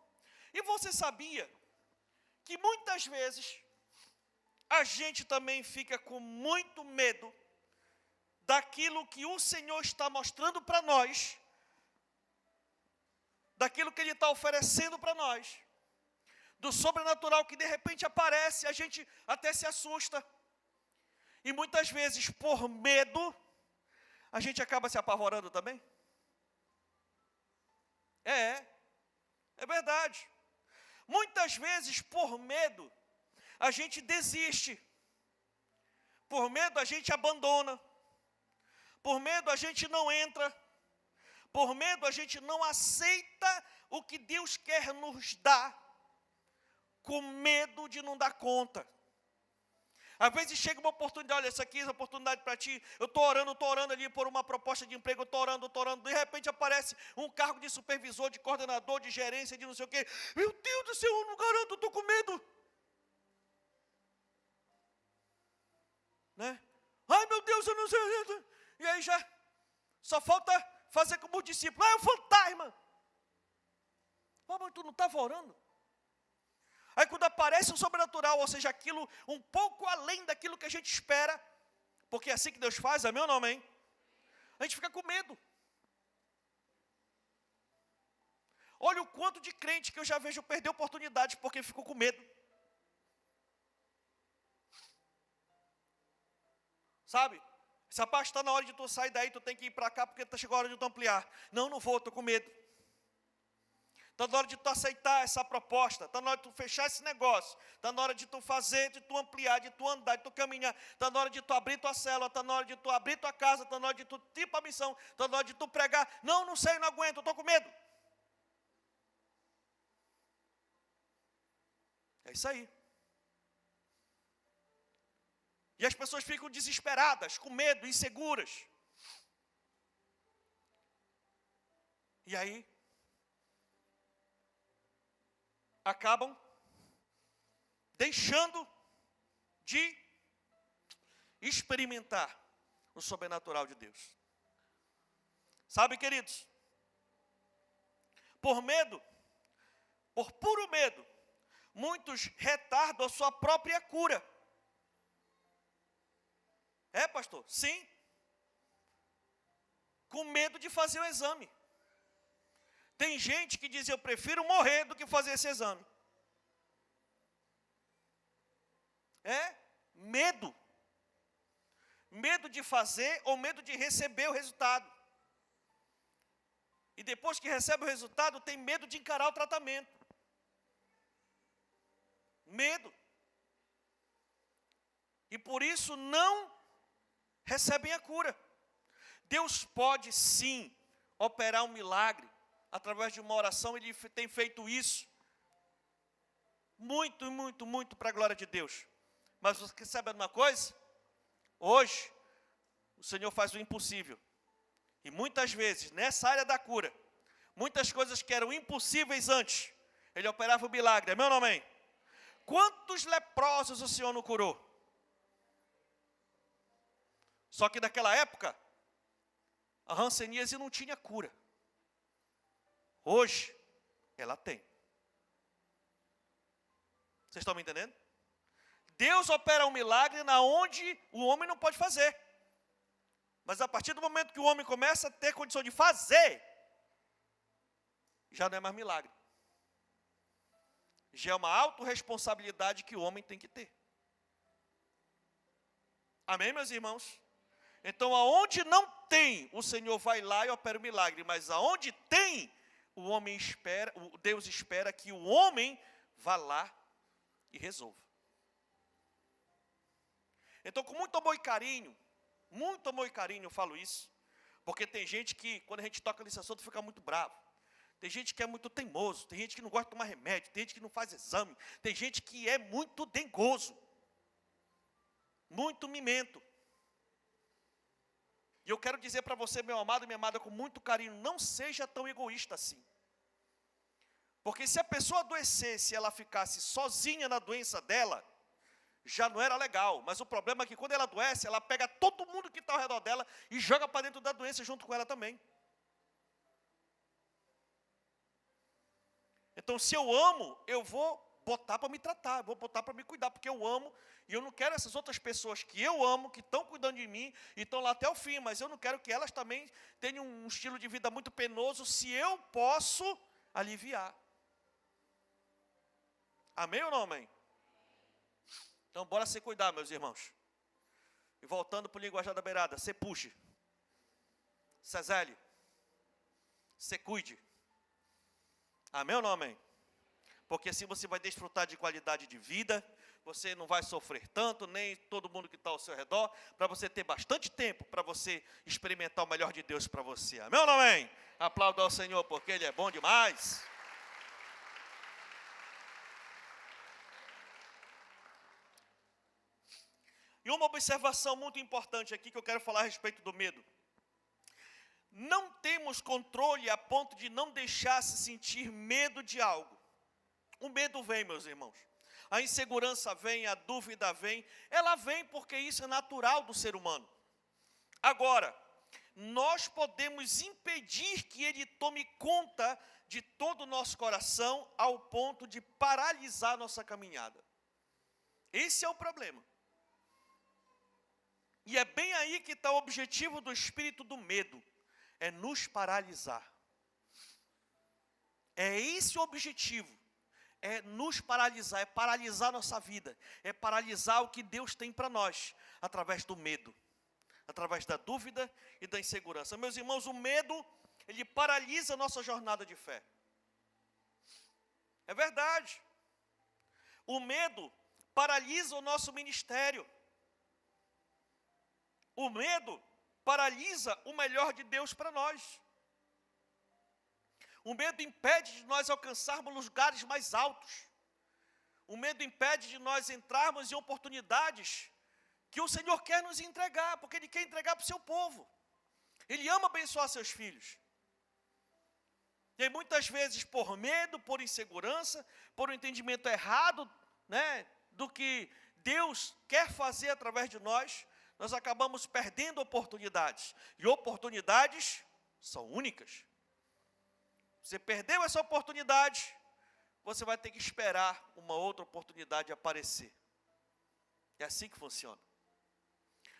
E você sabia que muitas vezes a gente também fica com muito medo daquilo que o Senhor está mostrando para nós, daquilo que Ele está oferecendo para nós, do sobrenatural que de repente aparece, a gente até se assusta. E muitas vezes, por medo, a gente acaba se apavorando também. É verdade. Muitas vezes, por medo, a gente desiste. Por medo, a gente abandona. Por medo, a gente não entra. Por medo, a gente não aceita o que Deus quer nos dar, com medo de não dar conta. Às vezes chega uma oportunidade, olha, essa aqui é uma oportunidade para ti, eu estou orando ali por uma proposta de emprego, eu estou orando, de repente aparece um cargo de supervisor, de coordenador, de gerência, de não sei o quê. Meu Deus do céu, eu não garanto, eu estou com medo. Né? Ai, meu Deus, eu não sei. E aí já, só falta fazer como o discípulo, é um fantasma. Mas tu não estava orando? Aí quando aparece o sobrenatural, ou seja, aquilo um pouco além daquilo que a gente espera, porque é assim que Deus faz, amém ou não, amém? A gente fica com medo. Olha o quanto de crente que eu já vejo perder oportunidades porque ficou com medo. Sabe? Se rapaz, está na hora de tu sair daí, tu tem que ir para cá porque chegou a hora de tu ampliar. Não vou, estou com medo. Está na hora de tu aceitar essa proposta. Está na hora de tu fechar esse negócio. Está na hora de tu fazer, de tu ampliar, de tu andar, de tu caminhar. Está na hora de tu abrir tua célula. Está na hora de tu abrir tua casa. Está na hora de tu ir para a missão. Está na hora de tu pregar. Não, não sei, não aguento, eu estou com medo. É isso aí. E as pessoas ficam desesperadas, com medo, inseguras. E aí, acabam deixando de experimentar o sobrenatural de Deus. Sabe, queridos? Por medo, por puro medo, muitos retardam a sua própria cura. É, pastor? Sim. Com medo de fazer o exame. Tem gente que diz, eu prefiro morrer do que fazer esse exame. É medo. Medo de fazer ou medo de receber o resultado. E depois que recebe o resultado, tem medo de encarar o tratamento. Medo. E por isso não recebem a cura. Deus pode sim operar um milagre. Através de uma oração, Ele tem feito isso. Muito, muito, muito para a glória de Deus. Mas você sabe uma coisa? Hoje, o Senhor faz o impossível. E muitas vezes, nessa área da cura, muitas coisas que eram impossíveis antes, Ele operava o milagre. Amém ou não amém? Quantos leprosos o Senhor não curou? Só que naquela época, a hanseníase não tinha cura. Hoje, ela tem. Vocês estão me entendendo? Deus opera um milagre na onde o homem não pode fazer. Mas a partir do momento que o homem começa a ter condição de fazer, já não é mais milagre. Já é uma autorresponsabilidade que o homem tem que ter. Amém, meus irmãos? Então, aonde não tem, o Senhor vai lá e opera o milagre. Mas aonde tem, o homem espera, Deus espera que o homem vá lá e resolva. Então, com muito amor e carinho eu falo isso, porque tem gente que, quando a gente toca nesse assunto, fica muito bravo. Tem gente que é muito teimoso, tem gente que não gosta de tomar remédio, tem gente que não faz exame, tem gente que é muito dengoso, muito mimento. E eu quero dizer para você, meu amado e minha amada, com muito carinho, não seja tão egoísta assim. Porque se a pessoa adoecesse e ela ficasse sozinha na doença dela, já não era legal. Mas o problema é que quando ela adoece, ela pega todo mundo que está ao redor dela e joga para dentro da doença junto com ela também. Então, se eu amo, eu vou botar para me tratar, vou botar para me cuidar, porque eu amo, e eu não quero essas outras pessoas que eu amo, que estão cuidando de mim, e estão lá até o fim, mas eu não quero que elas também tenham um estilo de vida muito penoso, se eu posso aliviar. Amém ou não amém? Então, bora se cuidar, meus irmãos. E voltando para o linguajar da beirada, se puxe, se zele, se cuide. Amém ou não amém? Porque assim você vai desfrutar de qualidade de vida, você não vai sofrer tanto, nem todo mundo que está ao seu redor, para você ter bastante tempo para você experimentar o melhor de Deus para você. Amém ou não amém? Aplauda ao Senhor, porque Ele é bom demais. E uma observação muito importante aqui que eu quero falar a respeito do medo. Não temos controle a ponto de não deixar se sentir medo de algo. O medo vem, meus irmãos. A insegurança vem, a dúvida vem. Ela vem porque isso é natural do ser humano. Agora, nós podemos impedir que ele tome conta de todo o nosso coração ao ponto de paralisar nossa caminhada. Esse é o problema. E é bem aí que está o objetivo do espírito do medo. É nos paralisar. É esse o objetivo. É nos paralisar, é paralisar nossa vida. É paralisar o que Deus tem para nós. Através do medo. Através da dúvida e da insegurança. Meus irmãos, o medo, ele paralisa a nossa jornada de fé. É verdade. O medo paralisa o nosso ministério. O medo paralisa o melhor de Deus para nós. O medo impede de nós alcançarmos lugares mais altos. O medo impede de nós entrarmos em oportunidades que o Senhor quer nos entregar, porque Ele quer entregar para o seu povo. Ele ama abençoar seus filhos. E aí, muitas vezes, por medo, por insegurança, por um entendimento errado, né, do que Deus quer fazer através de nós, nós acabamos perdendo oportunidades. E oportunidades são únicas. Você perdeu essa oportunidade, você vai ter que esperar uma outra oportunidade aparecer. É assim que funciona.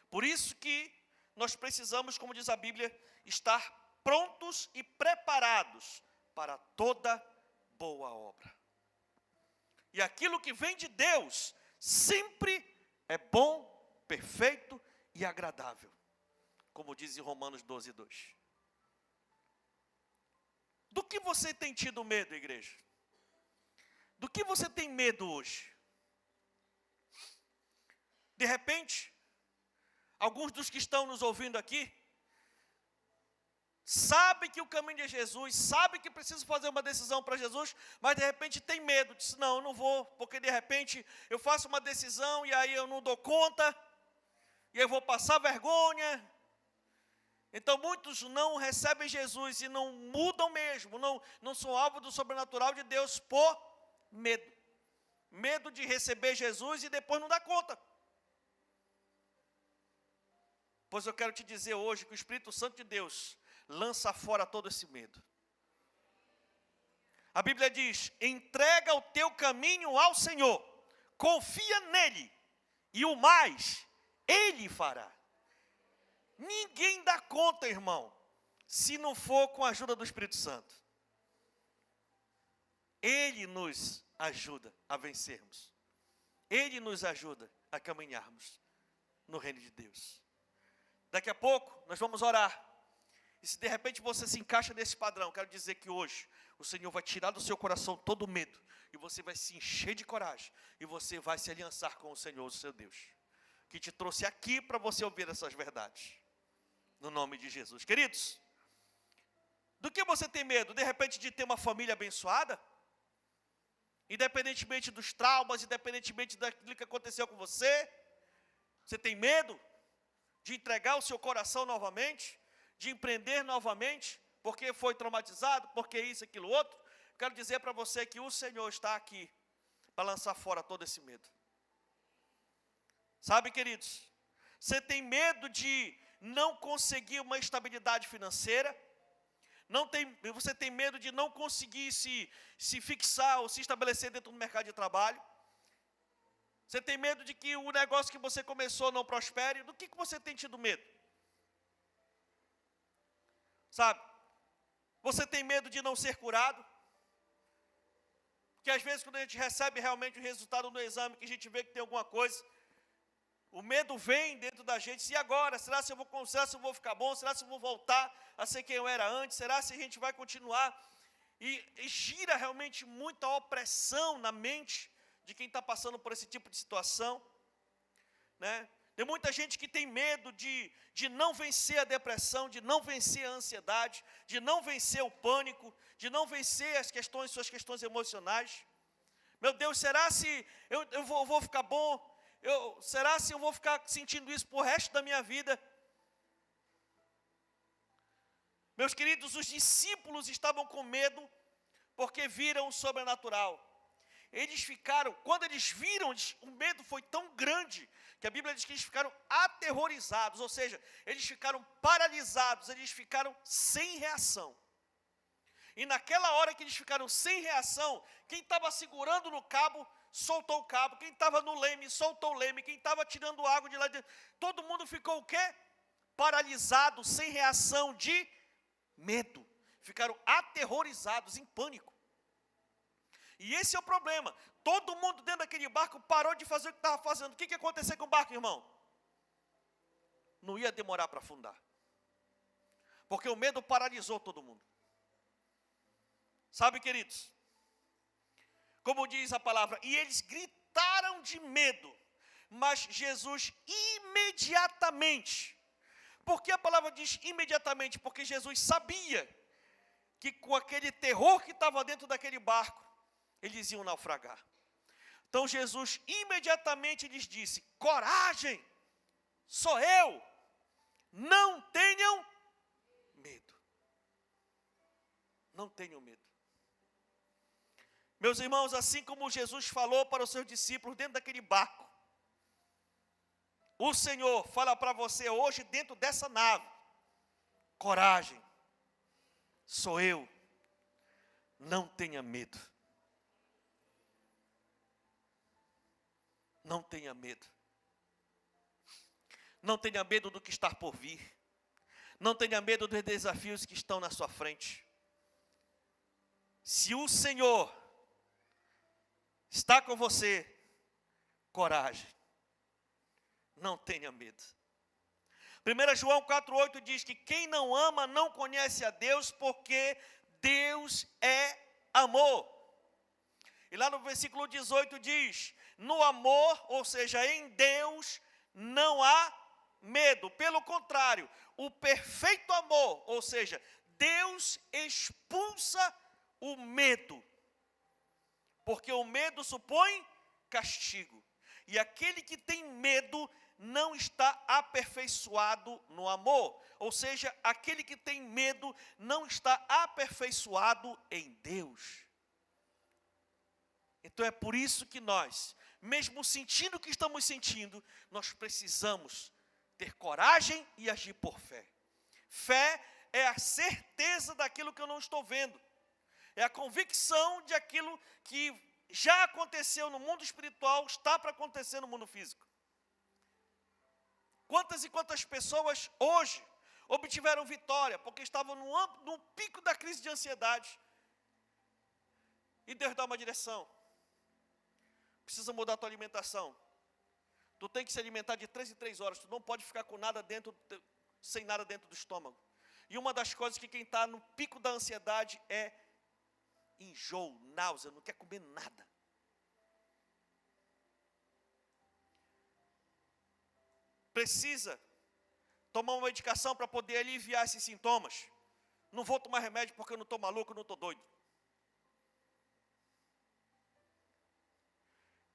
Por isso que nós precisamos, como diz a Bíblia, estar prontos e preparados para toda boa obra. E aquilo que vem de Deus sempre é bom, perfeito e agradável, como diz em Romanos 12:2. Do que você tem tido medo, igreja? Do que você tem medo hoje? De repente, alguns dos que estão nos ouvindo aqui, sabem que o caminho é Jesus, sabem que precisam fazer uma decisão para Jesus, mas de repente tem medo, diz, não, eu não vou, porque de repente eu faço uma decisão e aí eu não dou conta, e eu vou passar vergonha. Então muitos não recebem Jesus e não mudam mesmo, não são alvo do sobrenatural de Deus por medo. Medo de receber Jesus e depois não dar conta. Pois eu quero te dizer hoje que o Espírito Santo de Deus lança fora todo esse medo. A Bíblia diz, entrega o teu caminho ao Senhor, confia nele, e o mais Ele fará. Ninguém dá conta, irmão, se não for com a ajuda do Espírito Santo. Ele nos ajuda a vencermos. Ele nos ajuda a caminharmos no reino de Deus. Daqui a pouco nós vamos orar. E se de repente você se encaixa nesse padrão, quero dizer que hoje o Senhor vai tirar do seu coração todo o medo. E você vai se encher de coragem. E você vai se aliançar com o Senhor, o seu Deus, que te trouxe aqui para você ouvir essas verdades. No nome de Jesus. Queridos, do que você tem medo? De repente de ter uma família abençoada? Independentemente dos traumas, independentemente daquilo que aconteceu com você? Você tem medo de entregar o seu coração novamente? De empreender novamente? Porque foi traumatizado? Porque isso, aquilo, outro? Quero dizer para você que o Senhor está aqui para lançar fora todo esse medo. Sabe, queridos? Você tem medo de não conseguir uma estabilidade financeira? Você tem medo de não conseguir se fixar ou se estabelecer dentro do mercado de trabalho? Você tem medo de que o negócio que você começou não prospere? Do que você tem tido medo? Sabe? Você tem medo de não ser curado? Porque às vezes quando a gente recebe realmente o resultado do exame, que a gente vê que tem alguma coisa, o medo vem dentro da gente. E agora? Será se eu vou ficar bom? Será se eu vou voltar a ser quem eu era antes? Será se a gente vai continuar? E gira realmente muita opressão na mente de quem está passando por esse tipo de situação, né? Tem muita gente que tem medo de não vencer a depressão, de não vencer a ansiedade, de não vencer o pânico, de não vencer suas questões emocionais. Meu Deus, será se eu vou ficar bom? Será se eu vou ficar sentindo isso por resto da minha vida? Meus queridos, os discípulos estavam com medo porque viram o sobrenatural. Quando eles viram, o medo foi tão grande que a Bíblia diz que eles ficaram aterrorizados, ou seja, eles ficaram paralisados, eles ficaram sem reação. E naquela hora que eles ficaram sem reação, quem estava segurando no cabo, soltou o cabo, quem estava no leme, soltou o leme, quem estava tirando água de lá de dentro, todo mundo ficou o quê? Paralisado, sem reação de medo. Ficaram aterrorizados, em pânico. E esse é o problema. Todo mundo dentro daquele barco parou de fazer o que estava fazendo. O que ia acontecer com o barco, irmão? Não ia demorar para afundar. Porque o medo paralisou todo mundo. Sabe, queridos? como diz a palavra, e eles gritaram de medo, mas Jesus imediatamente, por que a palavra diz imediatamente? Porque Jesus sabia que com aquele terror que estava dentro daquele barco, eles iam naufragar. Então Jesus imediatamente lhes disse: coragem, sou eu, não tenham medo. Não tenham medo. Meus irmãos, assim como Jesus falou para os seus discípulos dentro daquele barco, o Senhor fala para você hoje dentro dessa nave: coragem, sou eu, não tenha medo. Não tenha medo. Não tenha medo do que está por vir. Não tenha medo dos desafios que estão na sua frente. Se o Senhor está com você, coragem. Não tenha medo. 1 João 4,8 diz que quem não ama não conhece a Deus, porque Deus é amor. E lá no versículo 18 diz: no amor, ou seja, em Deus, não há medo. Pelo contrário, o perfeito amor, ou seja, Deus expulsa o medo. Porque o medo supõe castigo. E aquele que tem medo não está aperfeiçoado no amor. Ou seja, aquele que tem medo não está aperfeiçoado em Deus. Então é por isso que nós, mesmo sentindo o que estamos sentindo, nós precisamos ter coragem e agir por fé. Fé é a certeza daquilo que eu não estou vendo. É a convicção de aquilo que já aconteceu no mundo espiritual, está para acontecer no mundo físico. Quantas e quantas pessoas hoje obtiveram vitória, porque estavam no pico da crise de ansiedade. E Deus dá uma direção. Precisa mudar a tua alimentação. Tu tem que se alimentar de 3 em 3 horas. Tu não pode ficar com nada sem nada dentro do estômago. E uma das coisas que quem está no pico da ansiedade é enjoo, náusea, não quer comer nada. Precisa tomar uma medicação para poder aliviar esses sintomas. Não vou tomar remédio porque eu não estou maluco, eu não estou doido.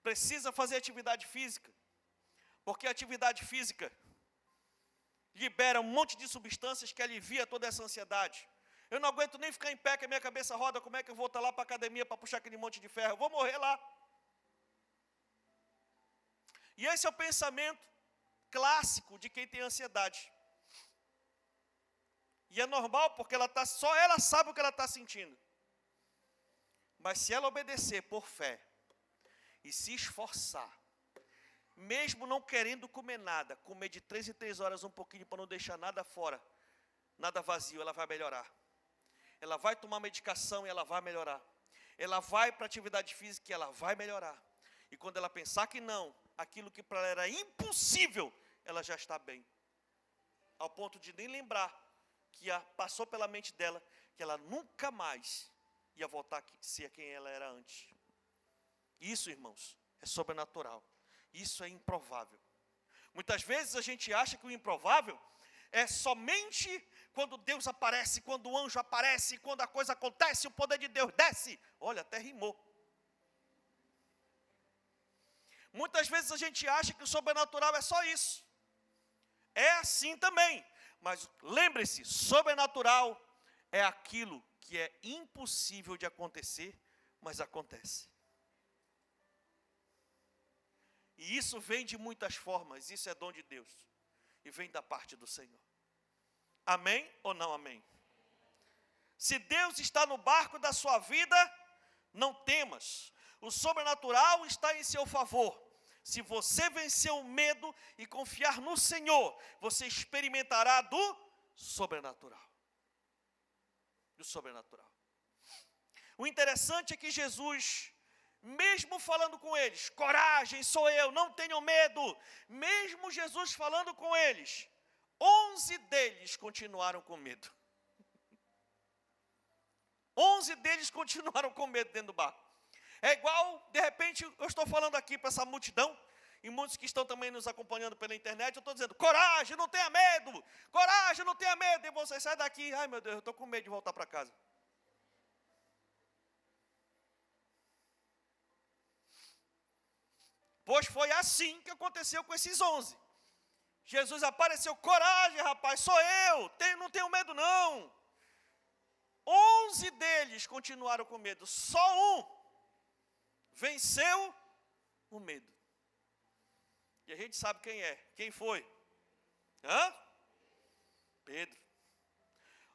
Precisa fazer atividade física, porque a atividade física libera um monte de substâncias que alivia toda essa ansiedade. Eu não aguento nem ficar em pé, que a minha cabeça roda, como é que eu vou estar lá para a academia para puxar aquele monte de ferro? Eu vou morrer lá. E esse é o pensamento clássico de quem tem ansiedade. E é normal, porque só ela sabe o que ela está sentindo. Mas se ela obedecer por fé, e se esforçar, mesmo não querendo comer nada, comer de 3 em 3 horas um pouquinho para não deixar nada fora, nada vazio, ela vai melhorar. Ela vai tomar medicação e ela vai melhorar. Ela vai para a atividade física e ela vai melhorar. E quando ela pensar que não, aquilo que para ela era impossível, ela já está bem. Ao ponto de nem lembrar que passou pela mente dela que ela nunca mais ia voltar a ser quem ela era antes. Isso, irmãos, é sobrenatural. Isso é improvável. Muitas vezes a gente acha que o improvável é somente quando Deus aparece, quando o anjo aparece, quando a coisa acontece, o poder de Deus desce. Olha, até rimou. Muitas vezes a gente acha que o sobrenatural é só isso. É assim também. Mas lembre-se, sobrenatural é aquilo que é impossível de acontecer, mas acontece. E isso vem de muitas formas, isso é dom de Deus. E vem da parte do Senhor. Amém ou não amém? Se Deus está no barco da sua vida, não temas. O sobrenatural está em seu favor. Se você vencer o medo e confiar no Senhor, você experimentará do sobrenatural. Do sobrenatural. O interessante é que Jesus, mesmo falando com eles, coragem, sou eu, não tenham medo. Mesmo Jesus falando com eles, 11 deles continuaram com medo. 11 deles continuaram com medo dentro do barco. É igual, de repente, eu estou falando aqui para essa multidão, e muitos que estão também nos acompanhando pela internet, eu estou dizendo, coragem, não tenha medo, coragem, não tenha medo, e você sai daqui, ai meu Deus, eu estou com medo de voltar para casa. Pois foi assim que aconteceu com esses 11. Jesus apareceu, coragem rapaz, sou eu, não tenho medo não. 11 deles continuaram com medo, só um venceu o medo. E a gente sabe quem é, quem foi? Pedro.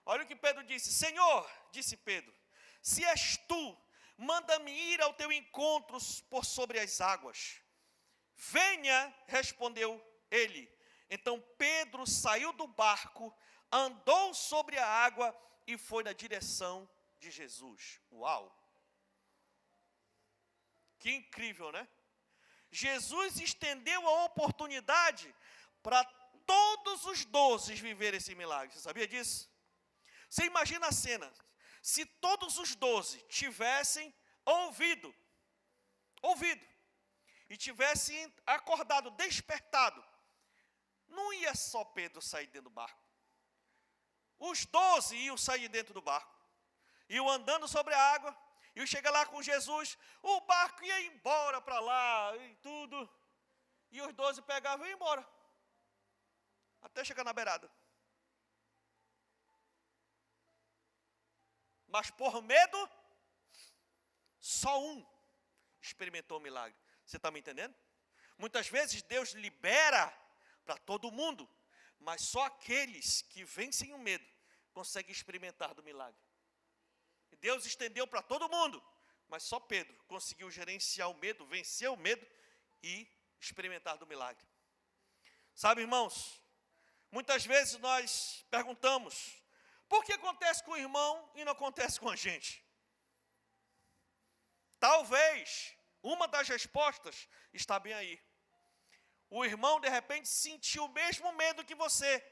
Olha o que Pedro disse, Senhor, disse Pedro, se és tu, manda-me ir ao teu encontro por sobre as águas. Venha, respondeu ele. Então Pedro saiu do barco, andou sobre a água e foi na direção de Jesus. Uau! Que incrível, né? Jesus estendeu a oportunidade para todos os 12 viverem esse milagre. Você sabia disso? Você imagina a cena. Se todos os 12 tivessem ouvido, e tivessem acordado, despertado, não ia só Pedro sair dentro do barco. Os 12 iam sair dentro do barco, iam andando sobre a água, iam chegar lá com Jesus, o barco ia embora para lá e tudo, e os 12 pegavam e iam embora, até chegar na beirada. Mas por medo, só um experimentou o milagre. Você está me entendendo? Muitas vezes Deus libera para todo mundo, mas só aqueles que vencem o medo conseguem experimentar do milagre. Deus estendeu para todo mundo, mas só Pedro conseguiu gerenciar o medo, vencer o medo e experimentar do milagre. Sabe, irmãos, muitas vezes nós perguntamos, por que acontece com o irmão e não acontece com a gente? Talvez uma das respostas está bem aí. O irmão, de repente, sentiu o mesmo medo que você,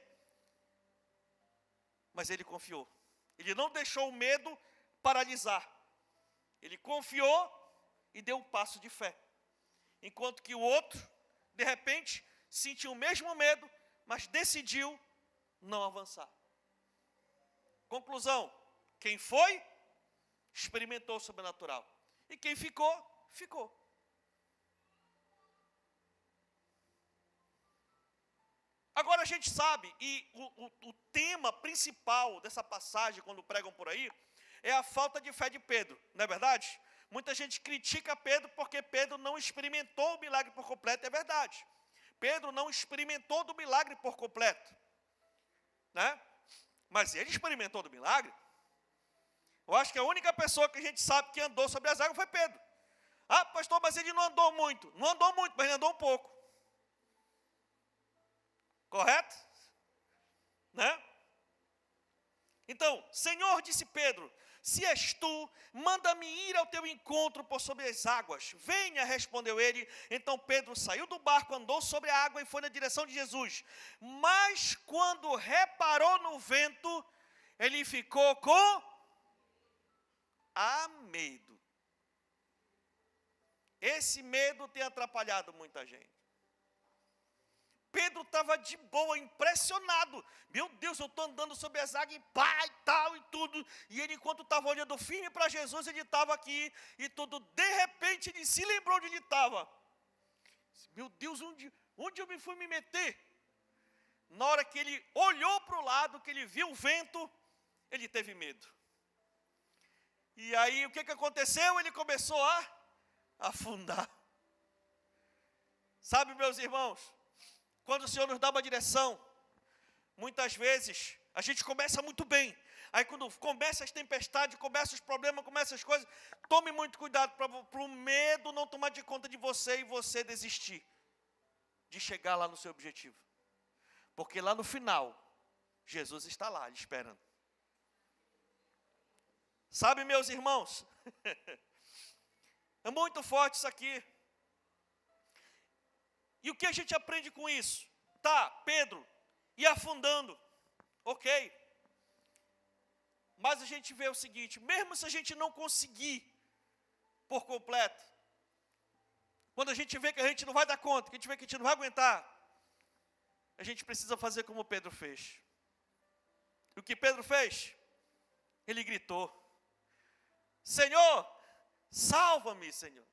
mas ele confiou. Ele não deixou o medo paralisar. Ele confiou e deu um passo de fé. Enquanto que o outro, de repente, sentiu o mesmo medo, mas decidiu não avançar. Conclusão, quem foi, experimentou o sobrenatural. E quem ficou, ficou. Agora a gente sabe, e o tema principal dessa passagem, quando pregam por aí, é a falta de fé de Pedro, não é verdade? Muita gente critica Pedro porque Pedro não experimentou o milagre por completo, é verdade. Pedro não experimentou do milagre por completo, né? Mas ele experimentou do milagre. Eu acho que a única pessoa que a gente sabe que andou sobre as águas foi Pedro. Ah, pastor, mas ele não andou muito. Não andou muito, mas ele andou um pouco. Correto? Né? Então, Senhor, disse Pedro, se és tu, manda-me ir ao teu encontro por sobre as águas. Venha, respondeu ele. Então Pedro saiu do barco, andou sobre a água e foi na direção de Jesus. Mas quando reparou no vento, ele ficou com medo. Esse medo tem atrapalhado muita gente. Pedro estava de boa, impressionado. Meu Deus, eu estou andando sobre as águas e pá, e tal, e tudo. E ele, enquanto estava olhando firme para Jesus, ele estava aqui, e tudo. De repente, ele se lembrou de onde ele estava. Meu Deus, onde eu me fui me meter? Na hora que ele olhou para o lado, que ele viu o vento, ele teve medo. E aí, o que aconteceu? Ele começou a afundar. Sabe, meus irmãos, quando o Senhor nos dá uma direção, muitas vezes a gente começa muito bem. Aí quando começa as tempestades, começa os problemas, começa as coisas, tome muito cuidado para o medo não tomar de conta de você e você desistir de chegar lá no seu objetivo. Porque lá no final, Jesus está lá, lhe esperando. Sabe, meus irmãos, é muito forte isso aqui. E o que a gente aprende com isso? Tá, Pedro, ia afundando, ok. Mas a gente vê o seguinte, mesmo se a gente não conseguir por completo. Quando a gente vê que a gente não vai dar conta, que a gente vê que a gente não vai aguentar, a gente precisa fazer como Pedro fez. E o que Pedro fez? Ele gritou: Senhor, salva-me, Senhor.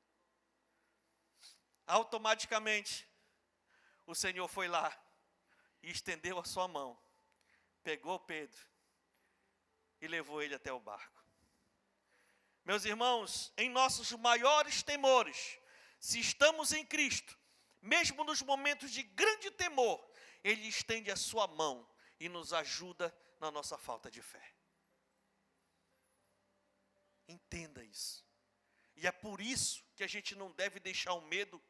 Automaticamente, o Senhor foi lá e estendeu a sua mão, pegou Pedro e levou ele até o barco. Meus irmãos, em nossos maiores temores, se estamos em Cristo, mesmo nos momentos de grande temor, Ele estende a sua mão e nos ajuda na nossa falta de fé. Entenda isso. E é por isso que a gente não deve deixar o medo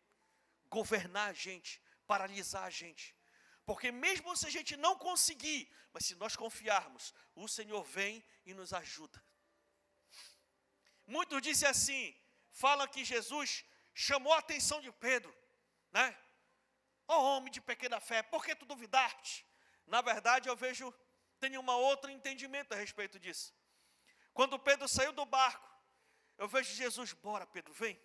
governar a gente, paralisar a gente. Porque mesmo se a gente não conseguir, mas se nós confiarmos, o Senhor vem e nos ajuda. Muitos dizem assim, falam que Jesus chamou a atenção de Pedro, né? Ó homem de pequena fé, por que tu duvidaste? Na verdade, tenho um outro entendimento a respeito disso. Quando Pedro saiu do barco, eu vejo Jesus: bora Pedro, vem.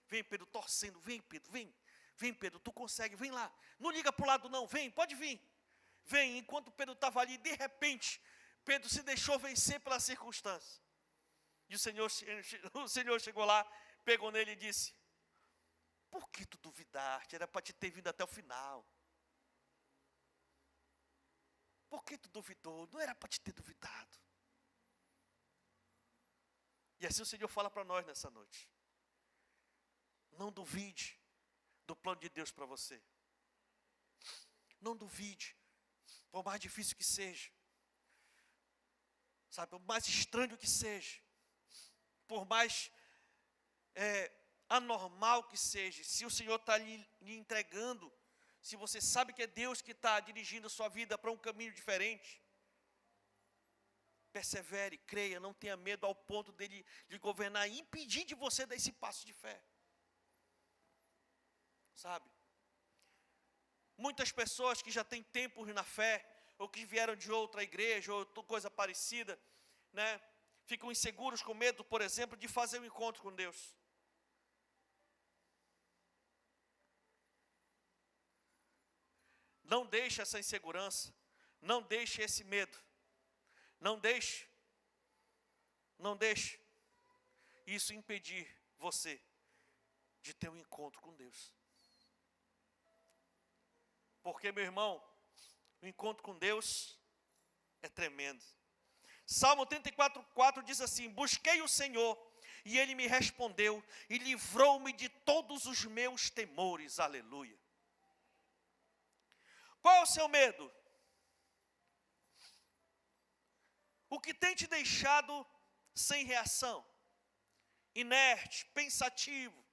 Vem Pedro, torcendo, vem Pedro, vem. Vem Pedro, tu consegue, vem lá. Não liga para o lado não, vem, pode vir. Vem, enquanto Pedro estava ali, de repente, Pedro se deixou vencer pela circunstância. E o Senhor chegou lá, pegou nele e disse: por que tu duvidaste? Era para te ter vindo até o final. Por que tu duvidou? Não era para te ter duvidado. E assim o Senhor fala para nós nessa noite: não duvide do plano de Deus para você. Não duvide, por mais difícil que seja, sabe, por mais estranho que seja, por mais anormal que seja, se o Senhor está lhe entregando, se você sabe que é Deus que está dirigindo a sua vida para um caminho diferente, persevere, creia, não tenha medo ao ponto dele lhe governar e impedir de você dar esse passo de fé. Sabe? Muitas pessoas que já têm tempos na fé, ou que vieram de outra igreja, ou coisa parecida, né, ficam inseguros com medo, por exemplo, de fazer um encontro com Deus. Não deixe essa insegurança, não deixe esse medo, não deixe isso impedir você de ter um encontro com Deus. Porque, meu irmão, o encontro com Deus é tremendo. Salmo 34:4 diz assim: busquei o Senhor, e Ele me respondeu, e livrou-me de todos os meus temores. Aleluia. Qual é o seu medo? O que tem te deixado sem reação, inerte, pensativo,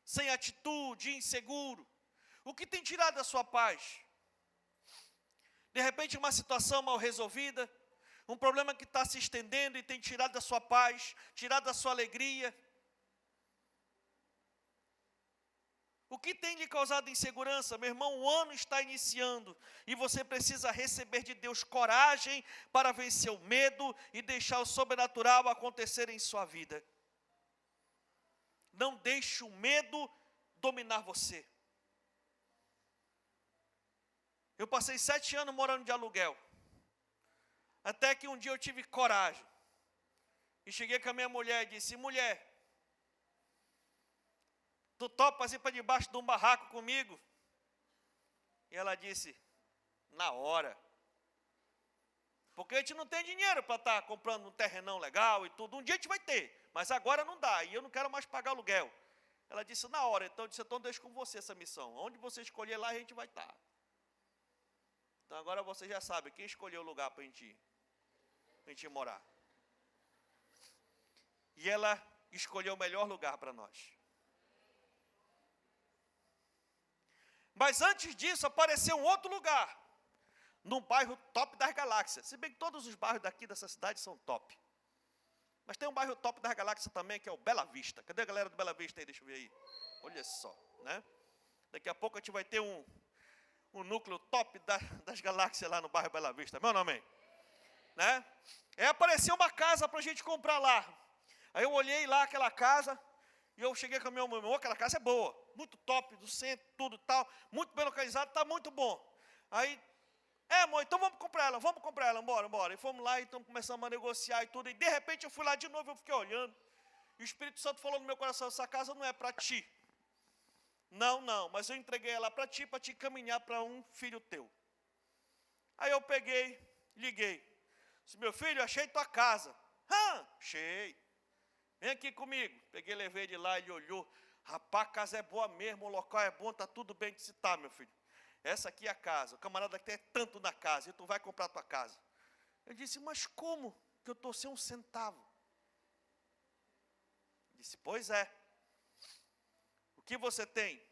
sem atitude, inseguro? O que tem tirado a sua paz? De repente uma situação mal resolvida, um problema que está se estendendo e tem tirado a sua paz, tirado a sua alegria. O que tem lhe causado insegurança? Meu irmão, o ano está iniciando e você precisa receber de Deus coragem para vencer o medo e deixar o sobrenatural acontecer em sua vida. Não deixe o medo dominar você. Eu passei 7 anos morando de aluguel, até que um dia eu tive coragem, e cheguei com a minha mulher e disse: mulher, tu topas ir para debaixo de um barraco comigo? E ela disse: na hora. Porque a gente não tem dinheiro para estar comprando um terrenão legal e tudo. Um dia a gente vai ter, mas agora não dá, e eu não quero mais pagar aluguel. Ela disse: na hora. Então eu disse: então deixo com você essa missão. Onde você escolher lá, a gente vai estar. Então agora você já sabe quem escolheu o lugar para a gente morar. E ela escolheu o melhor lugar para nós. Mas antes disso apareceu um outro lugar, num bairro top das galáxias. Se bem que todos os bairros daqui dessa cidade são top. Mas tem um bairro top das galáxias também, que é o Bela Vista. Cadê a galera do Bela Vista aí? Deixa eu ver aí. Olha só, né? Daqui a pouco a gente vai ter um núcleo top das galáxias lá no bairro Bela Vista. Meu nome, né? Aí apareceu uma casa para a gente comprar lá. Aí eu olhei lá aquela casa E eu cheguei com a minha mãe, aquela casa é boa, muito top, do centro, tudo tal, muito bem localizado, está muito bom. Aí, mãe, então vamos comprar ela, bora. E fomos lá, então começamos a negociar e tudo. E de repente eu fui lá de novo, eu fiquei olhando. E o Espírito Santo falou no meu coração, essa casa não é para ti. Não, mas eu entreguei ela para ti encaminhar para um filho teu. Aí eu peguei, liguei. Disse, meu filho, achei tua casa. Achei. Vem aqui comigo. Peguei, levei ele lá, ele olhou. Rapaz, a casa é boa mesmo, o local é bom, está tudo bem que se está, meu filho. Essa aqui é a casa. O camarada quer tanto na casa, e tu vai comprar a tua casa. Eu disse, mas como que eu estou sem um centavo? Ele disse, pois é. O que você tem?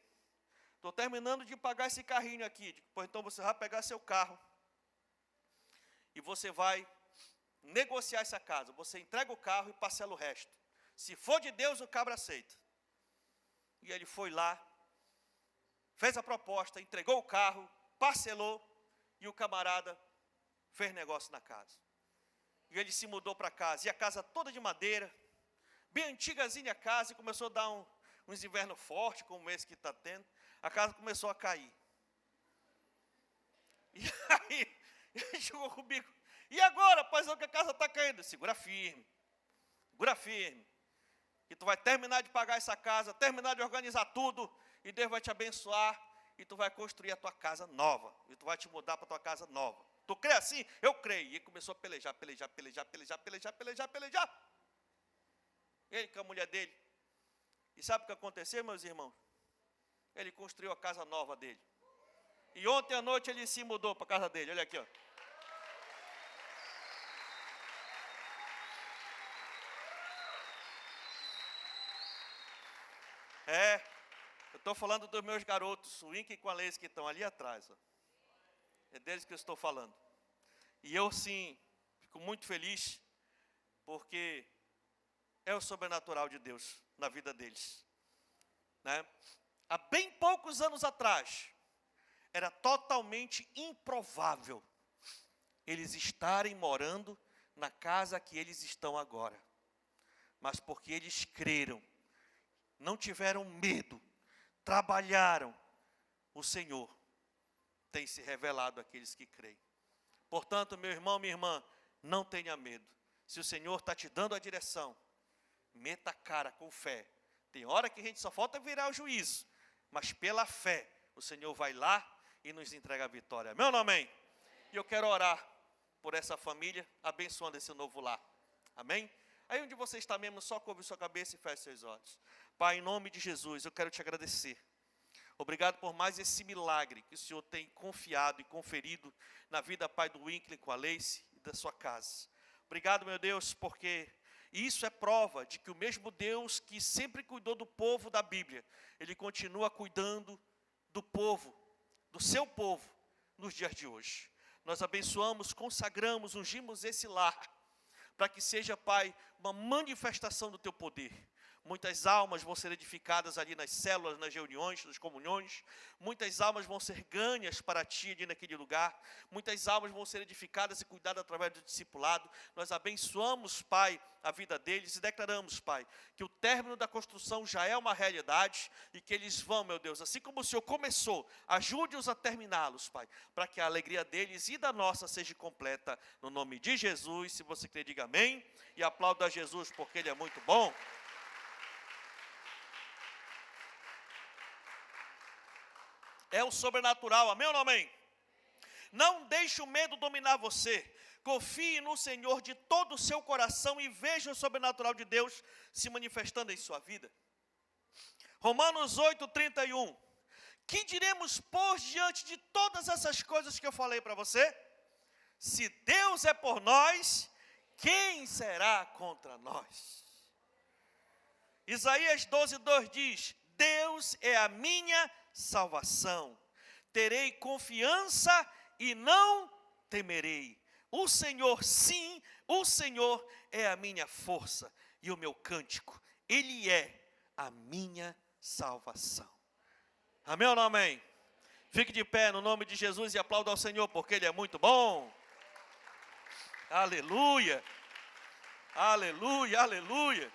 Estou terminando de pagar esse carrinho aqui. Pois então você vai pegar seu carro. E você vai negociar essa casa. Você entrega o carro e parcela o resto. Se for de Deus, o cabra aceita. E ele foi lá, fez a proposta, entregou o carro, parcelou, e o camarada fez negócio na casa. E ele se mudou para casa, e a casa toda de madeira, bem antigazinha a casa, e começou a dar uns invernos fortes, como esse que está tendo, a casa começou a cair. E aí, ele chegou comigo, e agora, paizão, que a casa está caindo? Segura firme, e tu vai terminar de pagar essa casa, terminar de organizar tudo, e Deus vai te abençoar, e tu vai construir a tua casa nova, e tu vai te mudar para a tua casa nova. Tu crê assim? Eu creio. E ele começou a pelejar. Ele com a mulher dele. E sabe o que aconteceu, meus irmãos? Ele construiu a casa nova dele. E ontem à noite ele se mudou para a casa dele, olha aqui, ó. Eu estou falando dos meus garotos, o Inca e com a Leis, que estão ali atrás. Ó. É deles que eu estou falando. E eu, sim, fico muito feliz, porque é o sobrenatural de Deus na vida deles. Né? Há bem poucos anos atrás, era totalmente improvável eles estarem morando na casa que eles estão agora. Mas porque eles creram, não tiveram medo, trabalharam, o Senhor tem se revelado àqueles que creem. Portanto, meu irmão, minha irmã, não tenha medo. Se o Senhor está te dando a direção, meta a cara com fé. Tem hora que a gente só falta virar o juízo, mas pela fé, o Senhor vai lá e nos entrega a vitória. Meu nome, amém? E eu quero orar por essa família, abençoando esse novo lar. Amém? Aí onde você está mesmo, só cobre sua cabeça e feche seus olhos. Pai, em nome de Jesus, eu quero te agradecer. Obrigado por mais esse milagre que o Senhor tem confiado e conferido na vida, Pai, do Winkley com a Leice e da sua casa. Obrigado, meu Deus, porque isso é prova de que o mesmo Deus que sempre cuidou do povo da Bíblia, Ele continua cuidando do povo, do seu povo, nos dias de hoje. Nós abençoamos, consagramos, ungimos esse lar, para que seja, Pai, uma manifestação do Teu poder. Muitas almas vão ser edificadas ali nas células, nas reuniões, nas comunhões. Muitas almas vão ser ganhas para Ti ali naquele lugar. Muitas almas vão ser edificadas e cuidadas através do discipulado. Nós abençoamos, Pai, a vida deles e declaramos, Pai, que o término da construção já é uma realidade e que eles vão, meu Deus, assim como o Senhor começou, ajude-os a terminá-los, Pai, para que a alegria deles e da nossa seja completa. No nome de Jesus, se você quer, diga amém. E aplauda a Jesus, porque Ele é muito bom. É o sobrenatural, amém ou não amém? Não deixe o medo dominar você. Confie no Senhor de todo o seu coração e veja o sobrenatural de Deus se manifestando em sua vida. Romanos 8:31. Que diremos, pois, diante de todas essas coisas que eu falei para você? Se Deus é por nós, quem será contra nós? Isaías 12:2 diz: Deus é a minha salvação, terei confiança e não temerei. O Senhor, sim, o Senhor é a minha força e o meu cântico, Ele é a minha salvação. Amém ou não amém? Fique de pé no nome de Jesus e aplauda ao Senhor, porque Ele é muito bom. Aleluia, aleluia, aleluia.